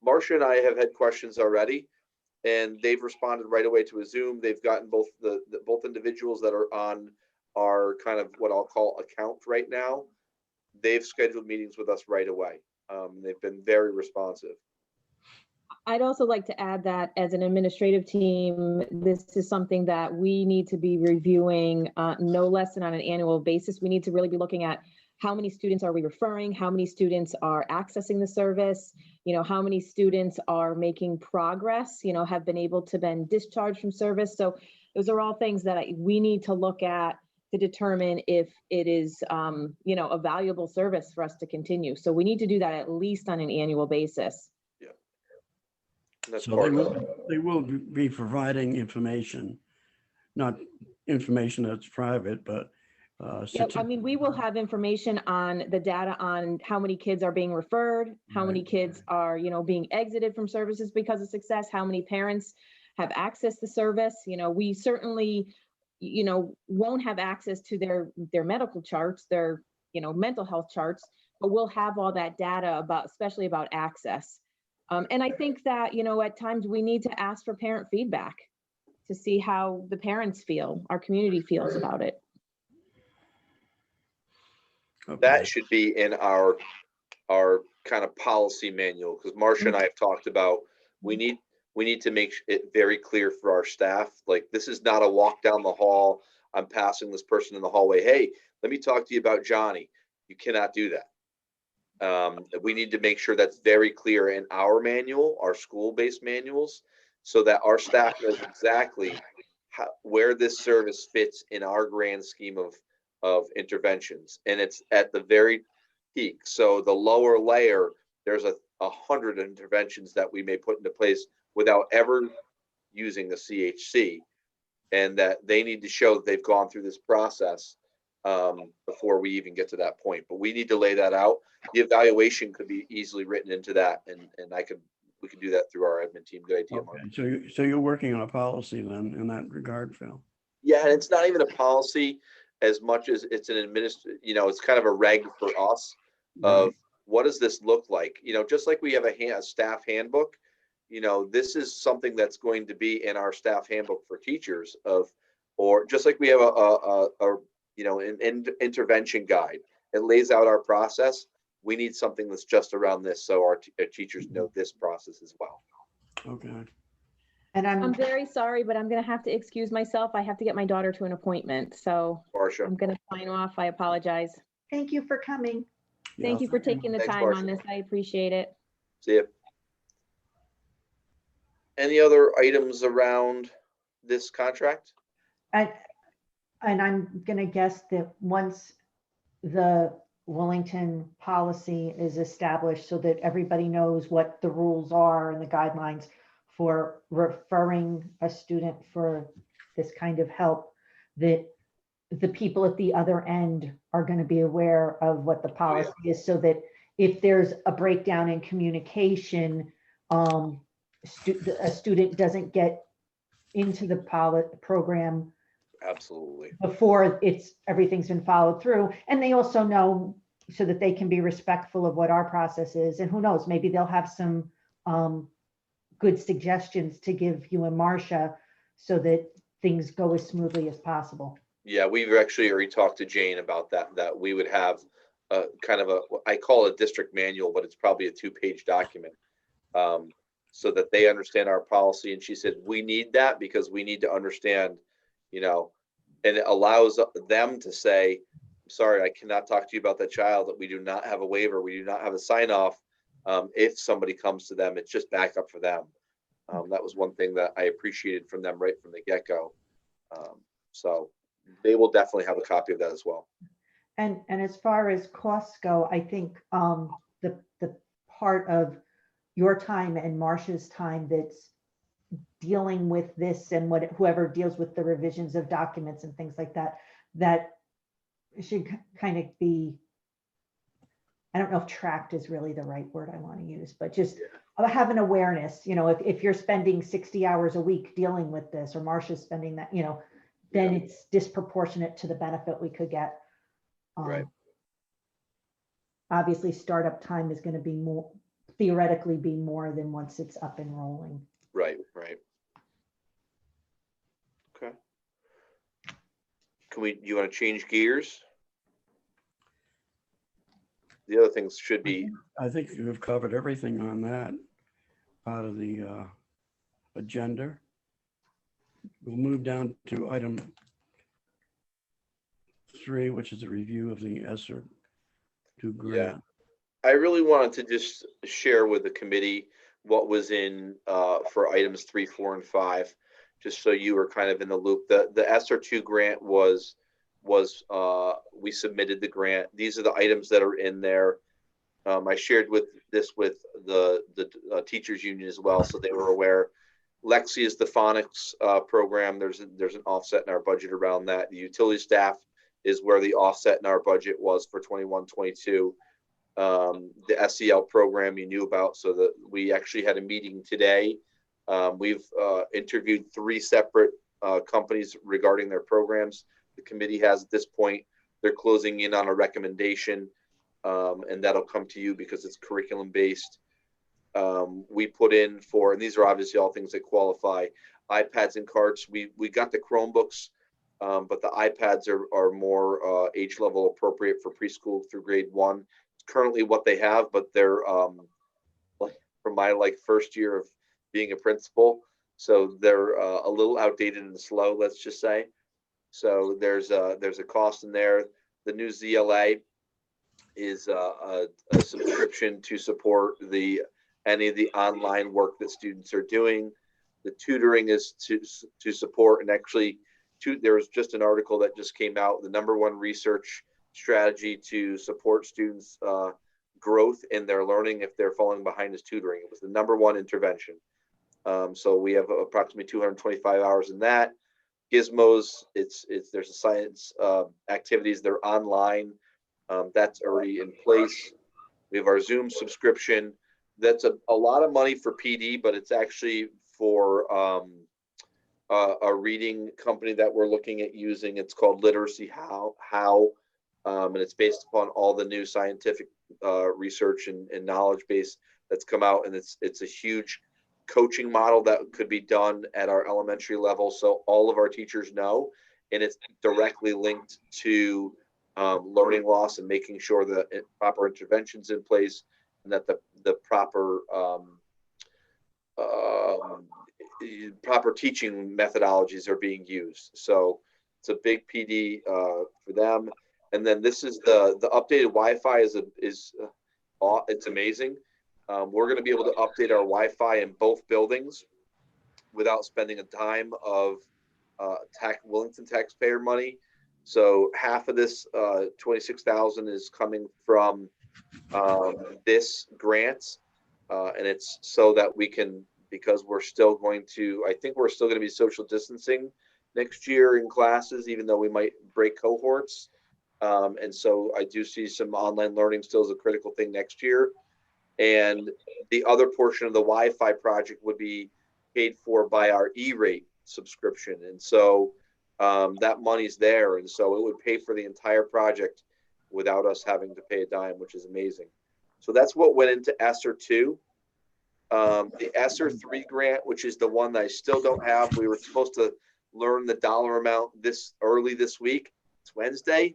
Marcia and I have had questions already, and they've responded right away to a Zoom. They've gotten both the both individuals that are on our kind of what I'll call account right now. They've scheduled meetings with us right away. They've been very responsive. I'd also like to add that as an administrative team, this is something that we need to be reviewing no less than on an annual basis. We need to really be looking at how many students are we referring, how many students are accessing the service, how many students are making progress, have been able to been discharged from service. So those are all things that we need to look at to determine if it is, a valuable service for us to continue. So we need to do that at least on an annual basis. That's So part of it. they will be providing information, not information that's private, but Yep, I mean, we will have information on the data on how many kids are being referred, how many kids are, being exited from services because of success, how many parents have access to service. We certainly, won't have access to their medical charts, their, mental health charts, but we'll have all that data especially about access. And I think that, at times we need to ask for parent feedback to see how the parents feel, our community feels about it. Okay. That should be in our kind of policy manual, because Marcia and I have talked about we need to make it very clear for our staff. Like, this is not a walk down the hall. I'm passing this person in the hallway. Hey, let me talk to you about Johnny. You cannot do that. We need to make sure that's very clear in our manual, our school-based manuals, so that our staff knows exactly where this service fits in our grand scheme of interventions. And it's at the very peak. So the lower layer, there's 100 interventions that we may put into place without ever using the CHC, and that they need to show that they've gone through this process before we even get to that point. But we need to lay that out. The evaluation could be easily written into that, and we could do that through our admin team. Good idea, Mark. Okay. So you're working on a policy then in that regard, Phil? Yeah, and it's not even a policy as much as it's an it's kind of a reg for us of what does this look like? Just like we have a staff handbook, this is something that's going to be in our staff handbook for teachers or just like we have an intervention guide. It lays out our process. We need something that's just around this, so our teachers know this process as well. Okay. And I'm very sorry, but I'm going to have to excuse myself. I have to get my daughter to an appointment. So Marcia. I'm going to sign off. I apologize. thank you for coming. Thank you for taking the Thanks, time Marcia. on this. I appreciate it. See ya. Any other items around this contract? And I'm going to guess that once the Wellington policy is established so that everybody knows what the rules are and the guidelines for referring a student for this kind of help, that the people at the other end are going to be aware of what the policy is, so that if there's a breakdown in communication, a student doesn't get into the program Absolutely. before everything's been followed through. And they also know so that they can be respectful of what our process is. And who knows, maybe they'll have some good suggestions to give you and Marcia so that things go as smoothly as possible. Yeah, we've actually already talked to Jane about that we would have a kind of I call it a district manual, but it's probably a 2-page document, so that they understand our policy. And she said, we need that because we need to understand, and it allows them to say, sorry, I cannot talk to you about that child, that we do not have a waiver. We do not have a sign off. If somebody comes to them, it's just backup for them. That was one thing that I appreciated from them right from the get-go. So they will definitely have a copy of that as well. And as far as costs go, I think the part of your time and Marcia's time that's dealing with this, and whoever deals with the revisions of documents and things like that, that should kind of be, I don't know if tracked is really the right word I want to use, but just have an awareness. If you're spending 60 hours a week dealing with this, or Marcia's spending that, then it's disproportionate to the benefit we could get. Right. Obviously, startup time is going to be theoretically be more than once it's up and rolling. Right, right. Okay. You want to change gears? The other things should be, I think you've covered everything on that part of the agenda. We'll move down to item 3, which is a review of the Sr3 Grant. I really wanted to just share with the committee what was in for items 3, 4, and 5, just so you were kind of in the loop. The Sr2 grant was we submitted the grant. These are the items that are in there. I shared this with the teachers union as well, so they were aware. Lexi is the phonics program. There's an offset in our budget around that. The utility staff is where the offset in our budget was for 21-22. The SEL program you knew about, so that we actually had a meeting today. We've interviewed 3 separate companies regarding their programs. The committee has at this point, they're closing in on a recommendation, and that'll come to you because it's curriculum based. We put in for, and these are obviously all things that qualify, iPads and carts. We got the Chromebooks, but the iPads are more age level appropriate for preschool through grade 1. It's currently what they have, but they're from my first year of being a principal, so they're a little outdated and slow, let's just say. So there's a cost in there. The new ZLA is a subscription to support any of the online work that students are doing. The tutoring is to support, and actually there was just an article that just came out, the #1 research strategy to support students growth in their learning if they're falling behind is tutoring. It was the #1 intervention. So we have approximately 225 hours in that. Gizmos, there's a science activities, they're online. That's already in place. We have our Zoom subscription. That's a lot of money for PD, but it's actually for a reading company that we're looking at using. It's called Literacy How, and it's based upon all the new scientific research and knowledge base that's come out, and it's a huge coaching model that could be done at our elementary level, so all of our teachers know, and it's directly linked to learning loss and making sure that proper interventions in place, and that the proper proper teaching methodologies are being used. So it's a big PD for them. And then this is the updated Wi-Fi it's amazing. We're going to be able to update our Wi-Fi in both buildings without spending a dime of Wellington taxpayer money. So half of this $26,000 is coming from this grant, and it's so that we can, because we're still going to, I think we're still going to be social distancing next year in classes, even though we might break cohorts. And so I do see some online learning still as a critical thing next year. And the other portion of the Wi-Fi project would be paid for by our E-rate subscription. And so that money's there. And so it would pay for the entire project without us having to pay a dime, which is amazing. So that's what went into Sr2. The Sr3 grant, which is the one that I still don't have. We were supposed to learn the dollar amount early this week. It's Wednesday.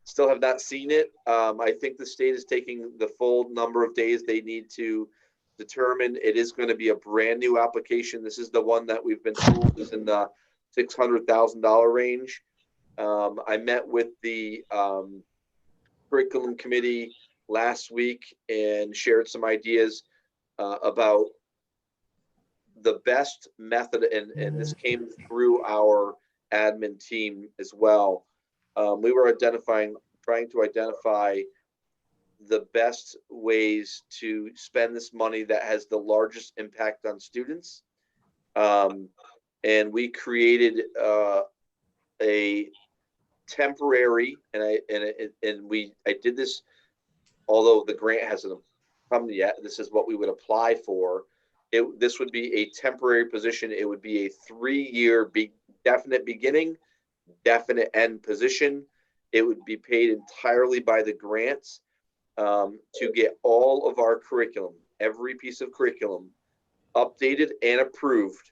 Still have not seen it. I think the state is taking the full number of days they need to determine. It is going to be a brand new application. This is the one that we've been told is in the $600,000 range. I met with the curriculum committee last week and shared some ideas about the best method, and this came through our admin team as well. We were trying to identify the best ways to spend this money that has the largest impact on students. And we created a temporary, and I did this, although the grant hasn't come yet. This is what we would apply for. This would be a temporary position. It would be a 3-year definite beginning, definite end position. It would be paid entirely by the grants to get all of our curriculum, every piece of curriculum updated and approved,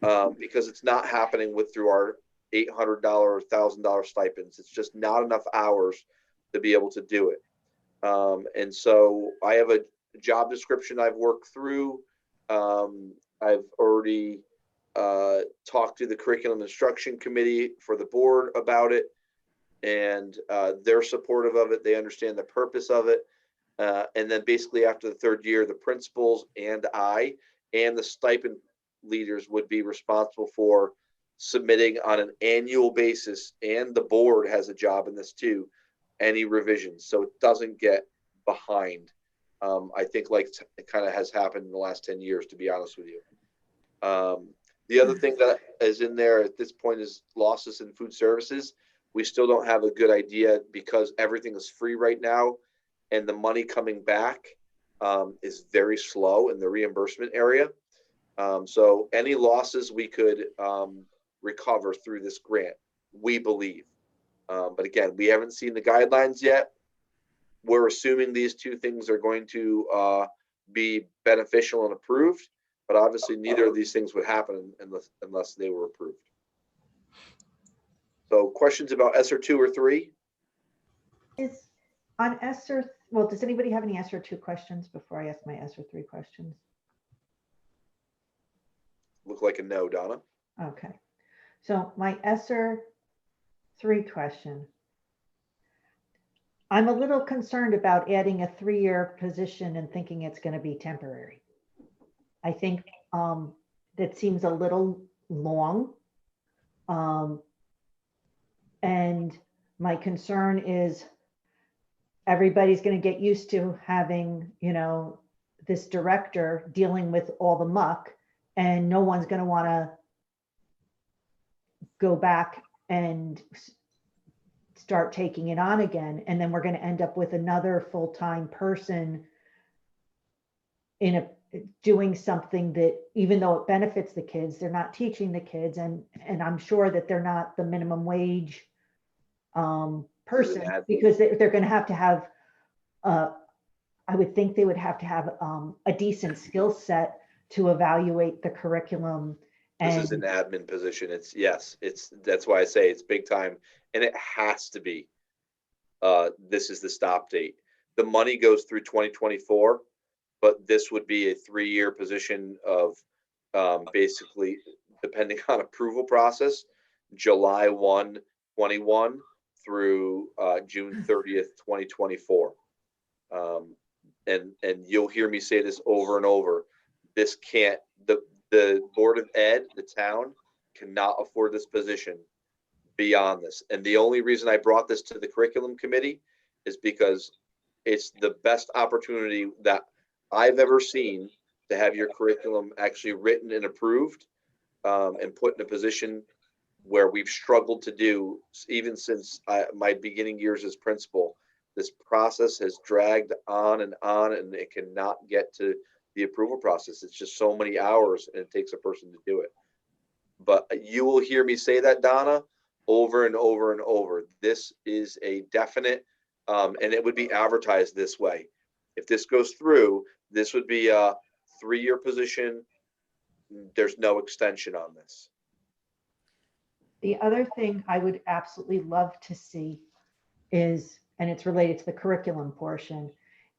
because it's not happening through our $800, $1,000 stipends. It's just not enough hours to be able to do it. And so I have a job description I've worked through. I've already talked to the curriculum instruction committee for the board about it, and they're supportive of it. They understand the purpose of it. And then basically after the third year, the principals and I and the stipend leaders would be responsible for submitting on an annual basis, and the board has a job in this too, any revisions, so it doesn't get behind. I think like it kind of has happened in the last 10 years, to be honest with you. The other thing that is in there at this point is losses in food services. We still don't have a good idea because everything is free right now, and the money coming back is very slow in the reimbursement area. So any losses we could recover through this grant, we believe. But again, we haven't seen the guidelines yet. We're assuming these two things are going to be beneficial and approved, but obviously neither of these things would happen unless they were approved. So questions about ESSER 2 or 3? Is on ESSER, well, does anybody have any ESSER 2 questions before I ask my ESSER 3 questions? Look like a no, Donna. Okay, so my ESSER 3 question. I'm a little concerned about adding a 3-year position and thinking it's going to be temporary. I think that seems a little long. And my concern is everybody's going to get used to having, you know, this director dealing with all the muck, and no one's going to want to go back and start taking it on again. And then we're going to end up with another full-time person doing something that, even though it benefits the kids, they're not teaching the kids. And I'm sure that they're not the minimum wage person, because they're going to have I would think they would have to have a decent skill set to evaluate the curriculum. This is an admin position. That's why I say it's big time, and it has to be. This is the stop date. The money goes through 2024, but this would be a 3-year position of basically, depending on approval process, July 1, 21 through June 30th, 2024. And you'll hear me say this over and over. This can't, the Board of Ed, the town, cannot afford this position beyond this. And the only reason I brought this to the curriculum committee is because it's the best opportunity that I've ever seen to have your curriculum actually written and approved, and put in a position where we've struggled to do, even since my beginning years as principal. This process has dragged on, and it cannot get to the approval process. It's just so many hours, and it takes a person to do it. But you will hear me say that, Donna, over and over and over. This is a definite, and it would be advertised this way. If this goes through, this would be a 3-year position. There's no extension on this. The other thing I would absolutely love to see is, and it's related to the curriculum portion,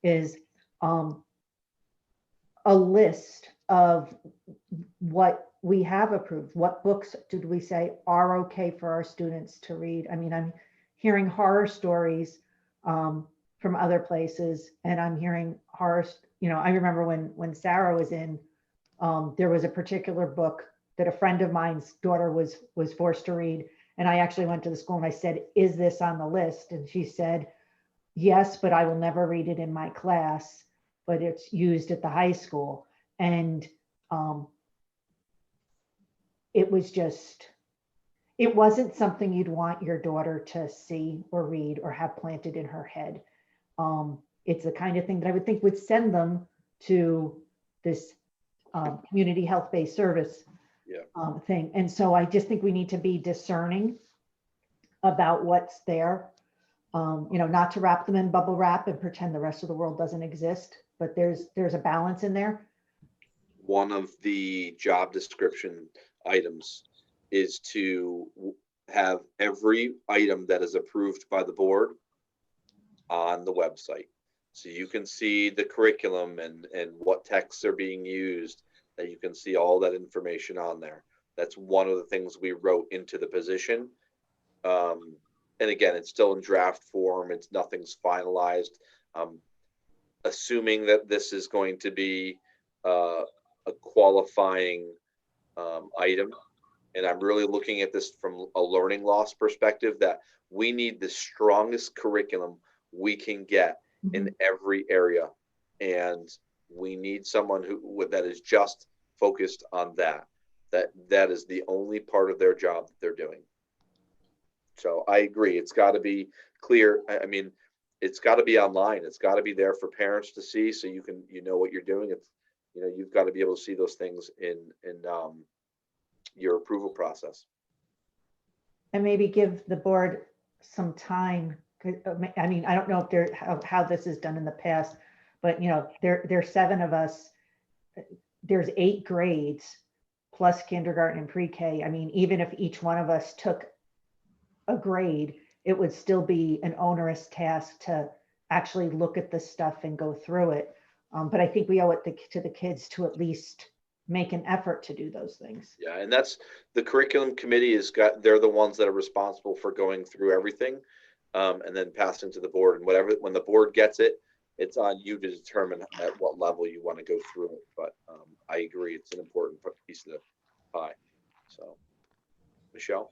is a list of what we have approved. What books did we say are okay for our students to read? I mean, I'm hearing horror stories from other places, and I'm hearing horror, you know, I remember when Sarah was in, there was a particular book that a friend of mine's daughter was forced to read. And I actually went to the school and I said, is this on the list? And she said, yes, but I will never read it in my class, but it's used at the high school. And it was just, it wasn't something you'd want your daughter to see or read or have planted in her head. It's the kind of thing that I would think would send them to this community health-based service thing. And so I just think we need to be discerning about what's there, you know, not to wrap them in bubble wrap and pretend the rest of the world doesn't exist. but there's a balance in there. One of the job description items is to have every item that is approved by the board on the website. So you can see the curriculum and what texts are being used, that you can see all that information on there. That's one of the things we wrote into the position. And again, it's still in draft form. Nothing's finalized. Assuming that this is going to be a qualifying item, and I'm really looking at this from a learning loss perspective, that we need the strongest curriculum we can get in every area, and we need someone that is just focused on that is the only part of their job that they're doing. So I agree, it's got to be clear. I mean, it's got to be online. It's got to be there for parents to see, so you know what you're doing. It's, you've got to be able to see those things in your approval process. And maybe give the board some time. I mean, I don't know if how this is done in the past, but there's 7 of us. There's 8 grades plus kindergarten and pre-K. I mean, even if each one of us took a grade, it would still be an onerous task to actually look at the stuff and go through it. But I think we owe it to the kids to at least make an effort to do those things. Yeah, and that's the curriculum committee they're the ones that are responsible for going through everything, and then passing to the board, and when the board gets it, it's on you to determine at what level you want to go through it. But I agree, it's an important piece of the pie. So, Michelle?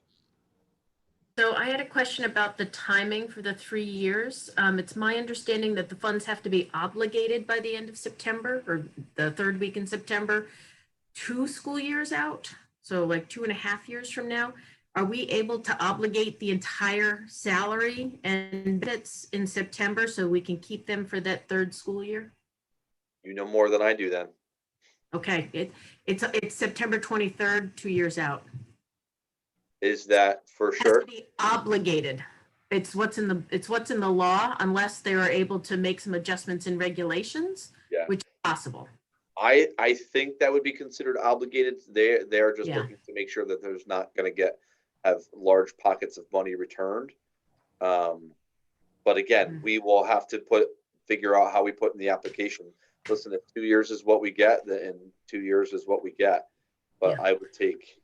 So I had a question about the timing for the 3 years. It's my understanding that the funds have to be obligated by the end of September, or the 3rd week in September, 2 school years out. So like 2.5 years from now. Are we able to obligate the entire salary and benefits in September so we can keep them for that 3rd school year? You know more than I do then. Okay, it's September 23rd, 2 years out. Is that for It sure? has to be obligated. It's what's in the law, unless they are able to make some adjustments in regulations, Yeah. which is possible. I think that would be considered obligated. They're just Yeah. looking to make sure that there's not going to have large pockets of money returned. But again, we will have to figure out how we put in the application. Listen, if 2 years is what we get, then 2 years is what we get. But Yeah. I would take,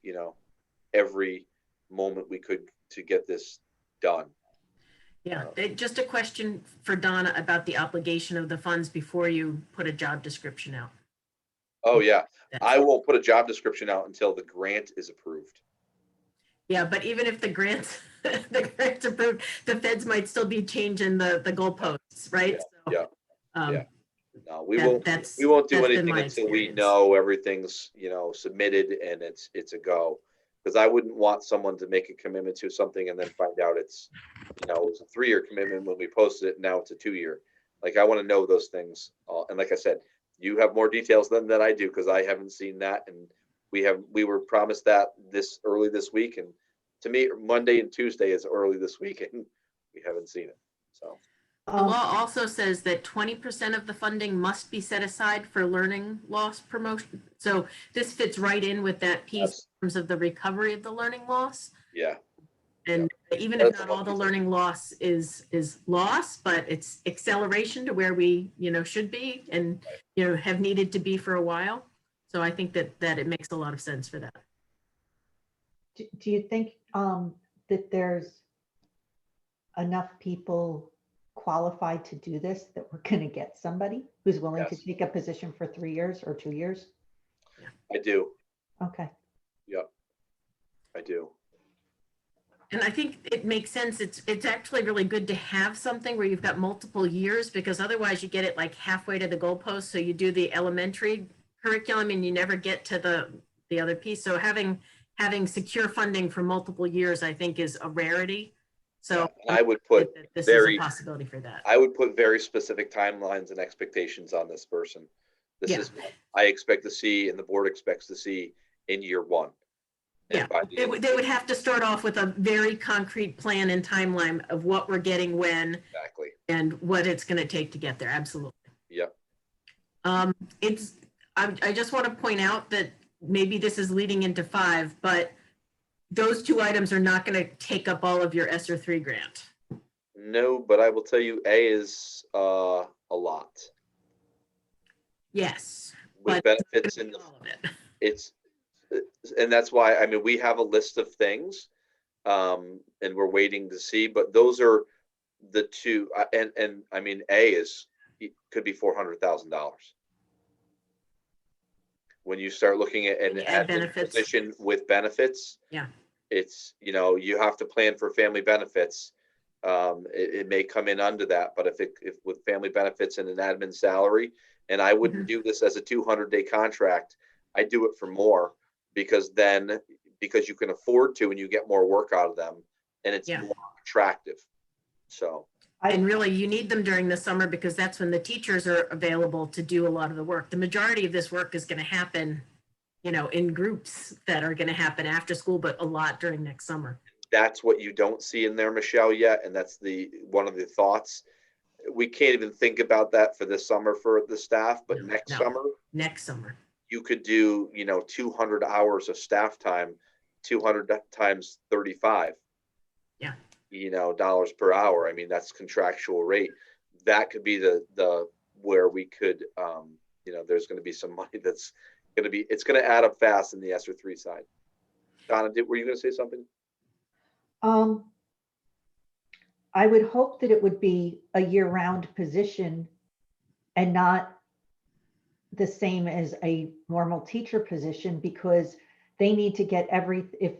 every moment we could to get this done. Yeah, just a question for Donna about the obligation of the funds before you put a job description out. Oh yeah, I won't put a job description out until the grant is approved. Yeah, but even if the grant's approved, the feds might still be changing the goalposts, right? Yeah. So, Yeah. No, we won't do anything until we know everything's, submitted and it's a go. Because I wouldn't want someone to make a commitment to something and then find out it's, it was a 3-year commitment when we posted it. And now it's a 2-year. Like, I want to know those things. And like I said, you have more details than I do, because I haven't seen that. And we were promised that early this week. And to me, Monday and Tuesday is early this week, and we haven't seen it. So. The law also says that 20% of the funding must be set aside for learning loss promotion. So this fits right in with that piece in terms of the recovery of the learning loss. Yeah. And even if not all the learning loss is loss, but it's acceleration to where we, should be and, have needed to be for a while. So I think that it makes a lot of sense for that. Do you think that there's enough people qualified to do this, that we're going to get somebody who's willing to take a position for 3 years or 2 years? I do. Okay. Yep. I do. And I think it makes sense. It's actually really good to have something where you've got multiple years, because otherwise you get it like halfway to the goalpost. So you do the elementary curriculum and you never get to the other piece. So having secure funding for multiple years, I think, is a rarity. So I would put this is a possibility for that. I would put very specific timelines and expectations on this person. This is what I expect to see, and the board expects to see in year 1. Yeah, they would have to start off with a very concrete plan and timeline of what we're getting when, exactly, and what it's going to take to get there. Absolutely. Yep. I just want to point out that maybe this is leading into 5, but those 2 items are not going to take up all of your Sr3 grant. No, but I will tell you, A is a lot. Yes. With but benefits in the, all of it. it's, and that's why, I mean, we have a list of things, and we're waiting to see, but those are the 2, and I mean, A is, could be $400,000. When you start looking at an When you add admin benefits. position with benefits, Yeah. it's, you know, you have to plan for family benefits. It may come in under that, but if with family benefits and an admin salary, and I wouldn't do this as a 200-day contract, I do it for more, because you can afford to and you get more work out of them, and it's more attractive. So. And really, you need them during the summer because that's when the teachers are available to do a lot of the work. The majority of this work is going to happen, you know, in groups that are going to happen after school, but a lot during next summer. That's what you don't see in there, Michelle, yet. And that's one of the thoughts. We can't even think about that for this summer for the staff, but next summer, you could do, you know, 200 hours of staff time, 200 times 35. Yeah. You know, dollars per hour. I mean, that's contractual rate. That could be the where we could, you know, there's going to be some money that's going to be, it's going to add up fast in the Sr3 side. Donna, were you going to say something? I would hope that it would be a year-round position and not the same as a normal teacher position, because they need to get if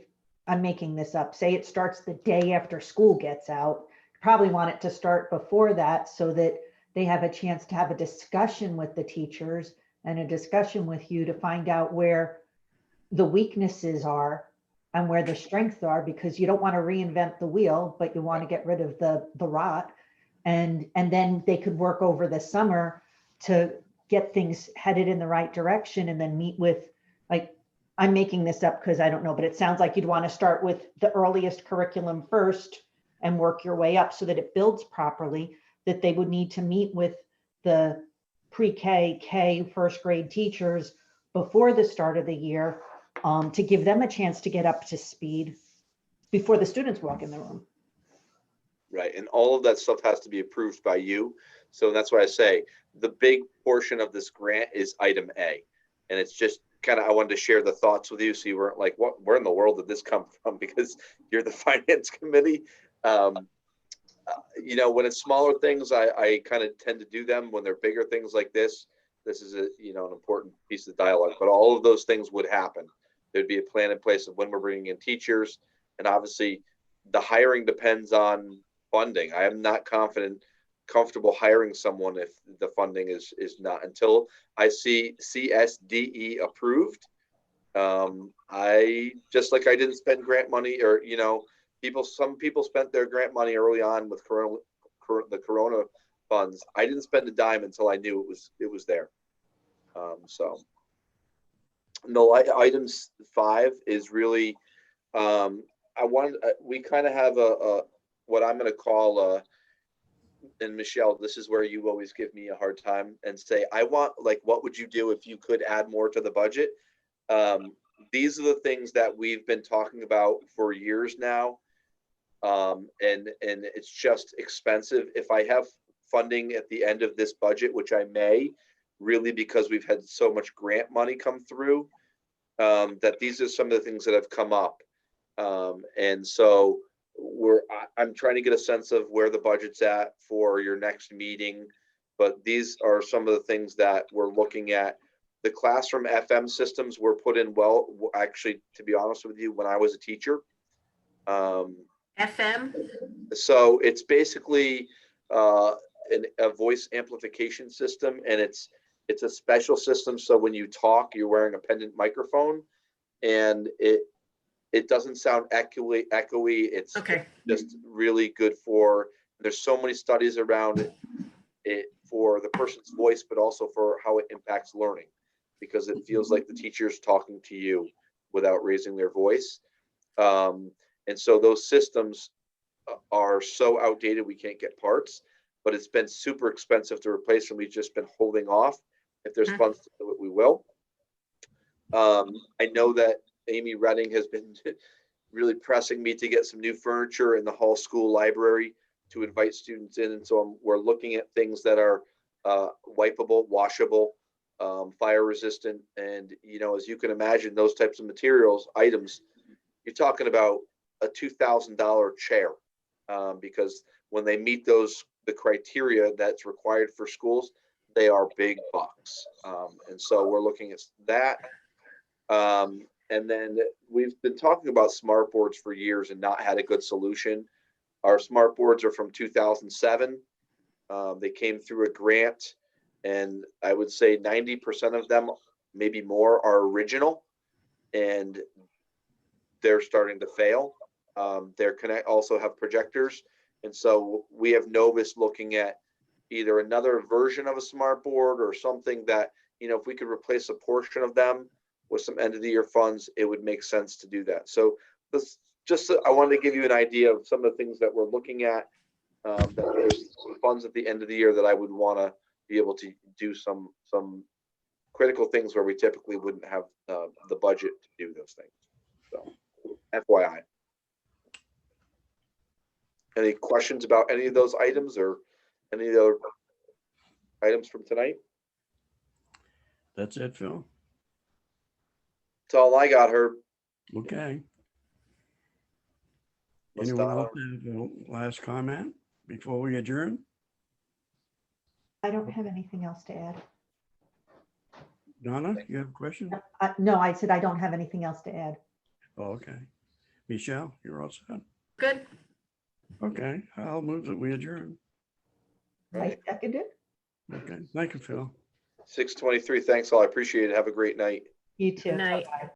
I'm making this up, say it starts the day after school gets out, probably want it to start before that so that they have a chance to have a discussion with the teachers and a discussion with you to find out where the weaknesses are and where the strengths are, because you don't want to reinvent the wheel, but you want to get rid of the rot. And then they could work over the summer to get things headed in the right direction, and then meet with, like, I'm making this up because I don't know, but it sounds like you'd want to start with the earliest curriculum first and work your way up so that it builds properly, that they would need to meet with the pre-K, K, first grade teachers before the start of the year, to give them a chance to get up to speed before the students walk in the room. Right. And all of that stuff has to be approved by you. So that's why I say the big portion of this grant is item A. And it's just kind of, I wanted to share the thoughts with you so you weren't like, where in the world did this come from? Because you're the finance committee. You know, when it's smaller things, I kind of tend to do them. When they're bigger things like this is a, you know, an important piece of dialogue, but all of those things would happen. There'd be a plan in place of when we're bringing in teachers. And obviously the hiring depends on funding. I am not comfortable hiring someone if the funding is not, until I see CSDE approved. I, just like I didn't spend grant money, or, you know, some people spent their grant money early on with the Corona funds. I didn't spend a dime until I knew it was there. So no, items 5 is really, we kind of have a what I'm going to call and Michelle, this is where you always give me a hard time and say, I want, like, what would you do if you could add more to the budget? These are the things that we've been talking about for years now. And it's just expensive. If I have funding at the end of this budget, which I may, really, because we've had so much grant money come through, that these are some of the things that have come up. And so I'm trying to get a sense of where the budget's at for your next meeting, but these are some of the things that we're looking at. The classroom FM systems were put in well, actually, to be honest with you, when I was a teacher. FM? So it's basically a voice amplification system, and it's a special system. So when you talk, you're wearing a pendant microphone, and it doesn't sound echoey. It's just really good for, there's so many studies around it for the person's voice, but also for how it impacts learning, because it feels like the teacher's talking to you without raising their voice. And so those systems are so outdated, we can't get parts, but it's been super expensive to replace them. We've just been holding off. If there's funds to do it, we will. I know that Amy Redding has been really pressing me to get some new furniture in the Hall School Library to invite students in. And so we're looking at things that are wipeable, washable, fire resistant. And, you know, as you can imagine, those types of materials, items, you're talking about a $2,000 chair, because when they meet the criteria that's required for schools, they are big bucks. And so we're looking at that. And then we've been talking about smart boards for years and not had a good solution. Our smart boards are from 2007. They came through a grant, and I would say 90% of them, maybe more, are original, and they're starting to fail. They're also have projectors. And so we have Novus looking at either another version of a smart board or something that, you know, if we could replace a portion of them with some end of the year funds, it would make sense to do that. So this just, I wanted to give you an idea of some of the things that we're looking at, that there's some funds at the end of the year that I would want to be able to do some critical things where we typically wouldn't have the budget to do those things. So FYI. Any questions about any of those items or any of the other items from tonight? That's it, Phil. That's all I got, Herb. Okay. Let's Anyone start. else have a last comment before we adjourn? I don't have anything else to add. Donna, you have a question? No, I said I don't have anything else to add. Oh, okay. Michelle, you're all set? Good. Okay, I'll move that we adjourn. I seconded. Okay, thank you, Phil. 6:23. Thanks all. I appreciate it. Have a great night. You too. Good night. Bye-bye.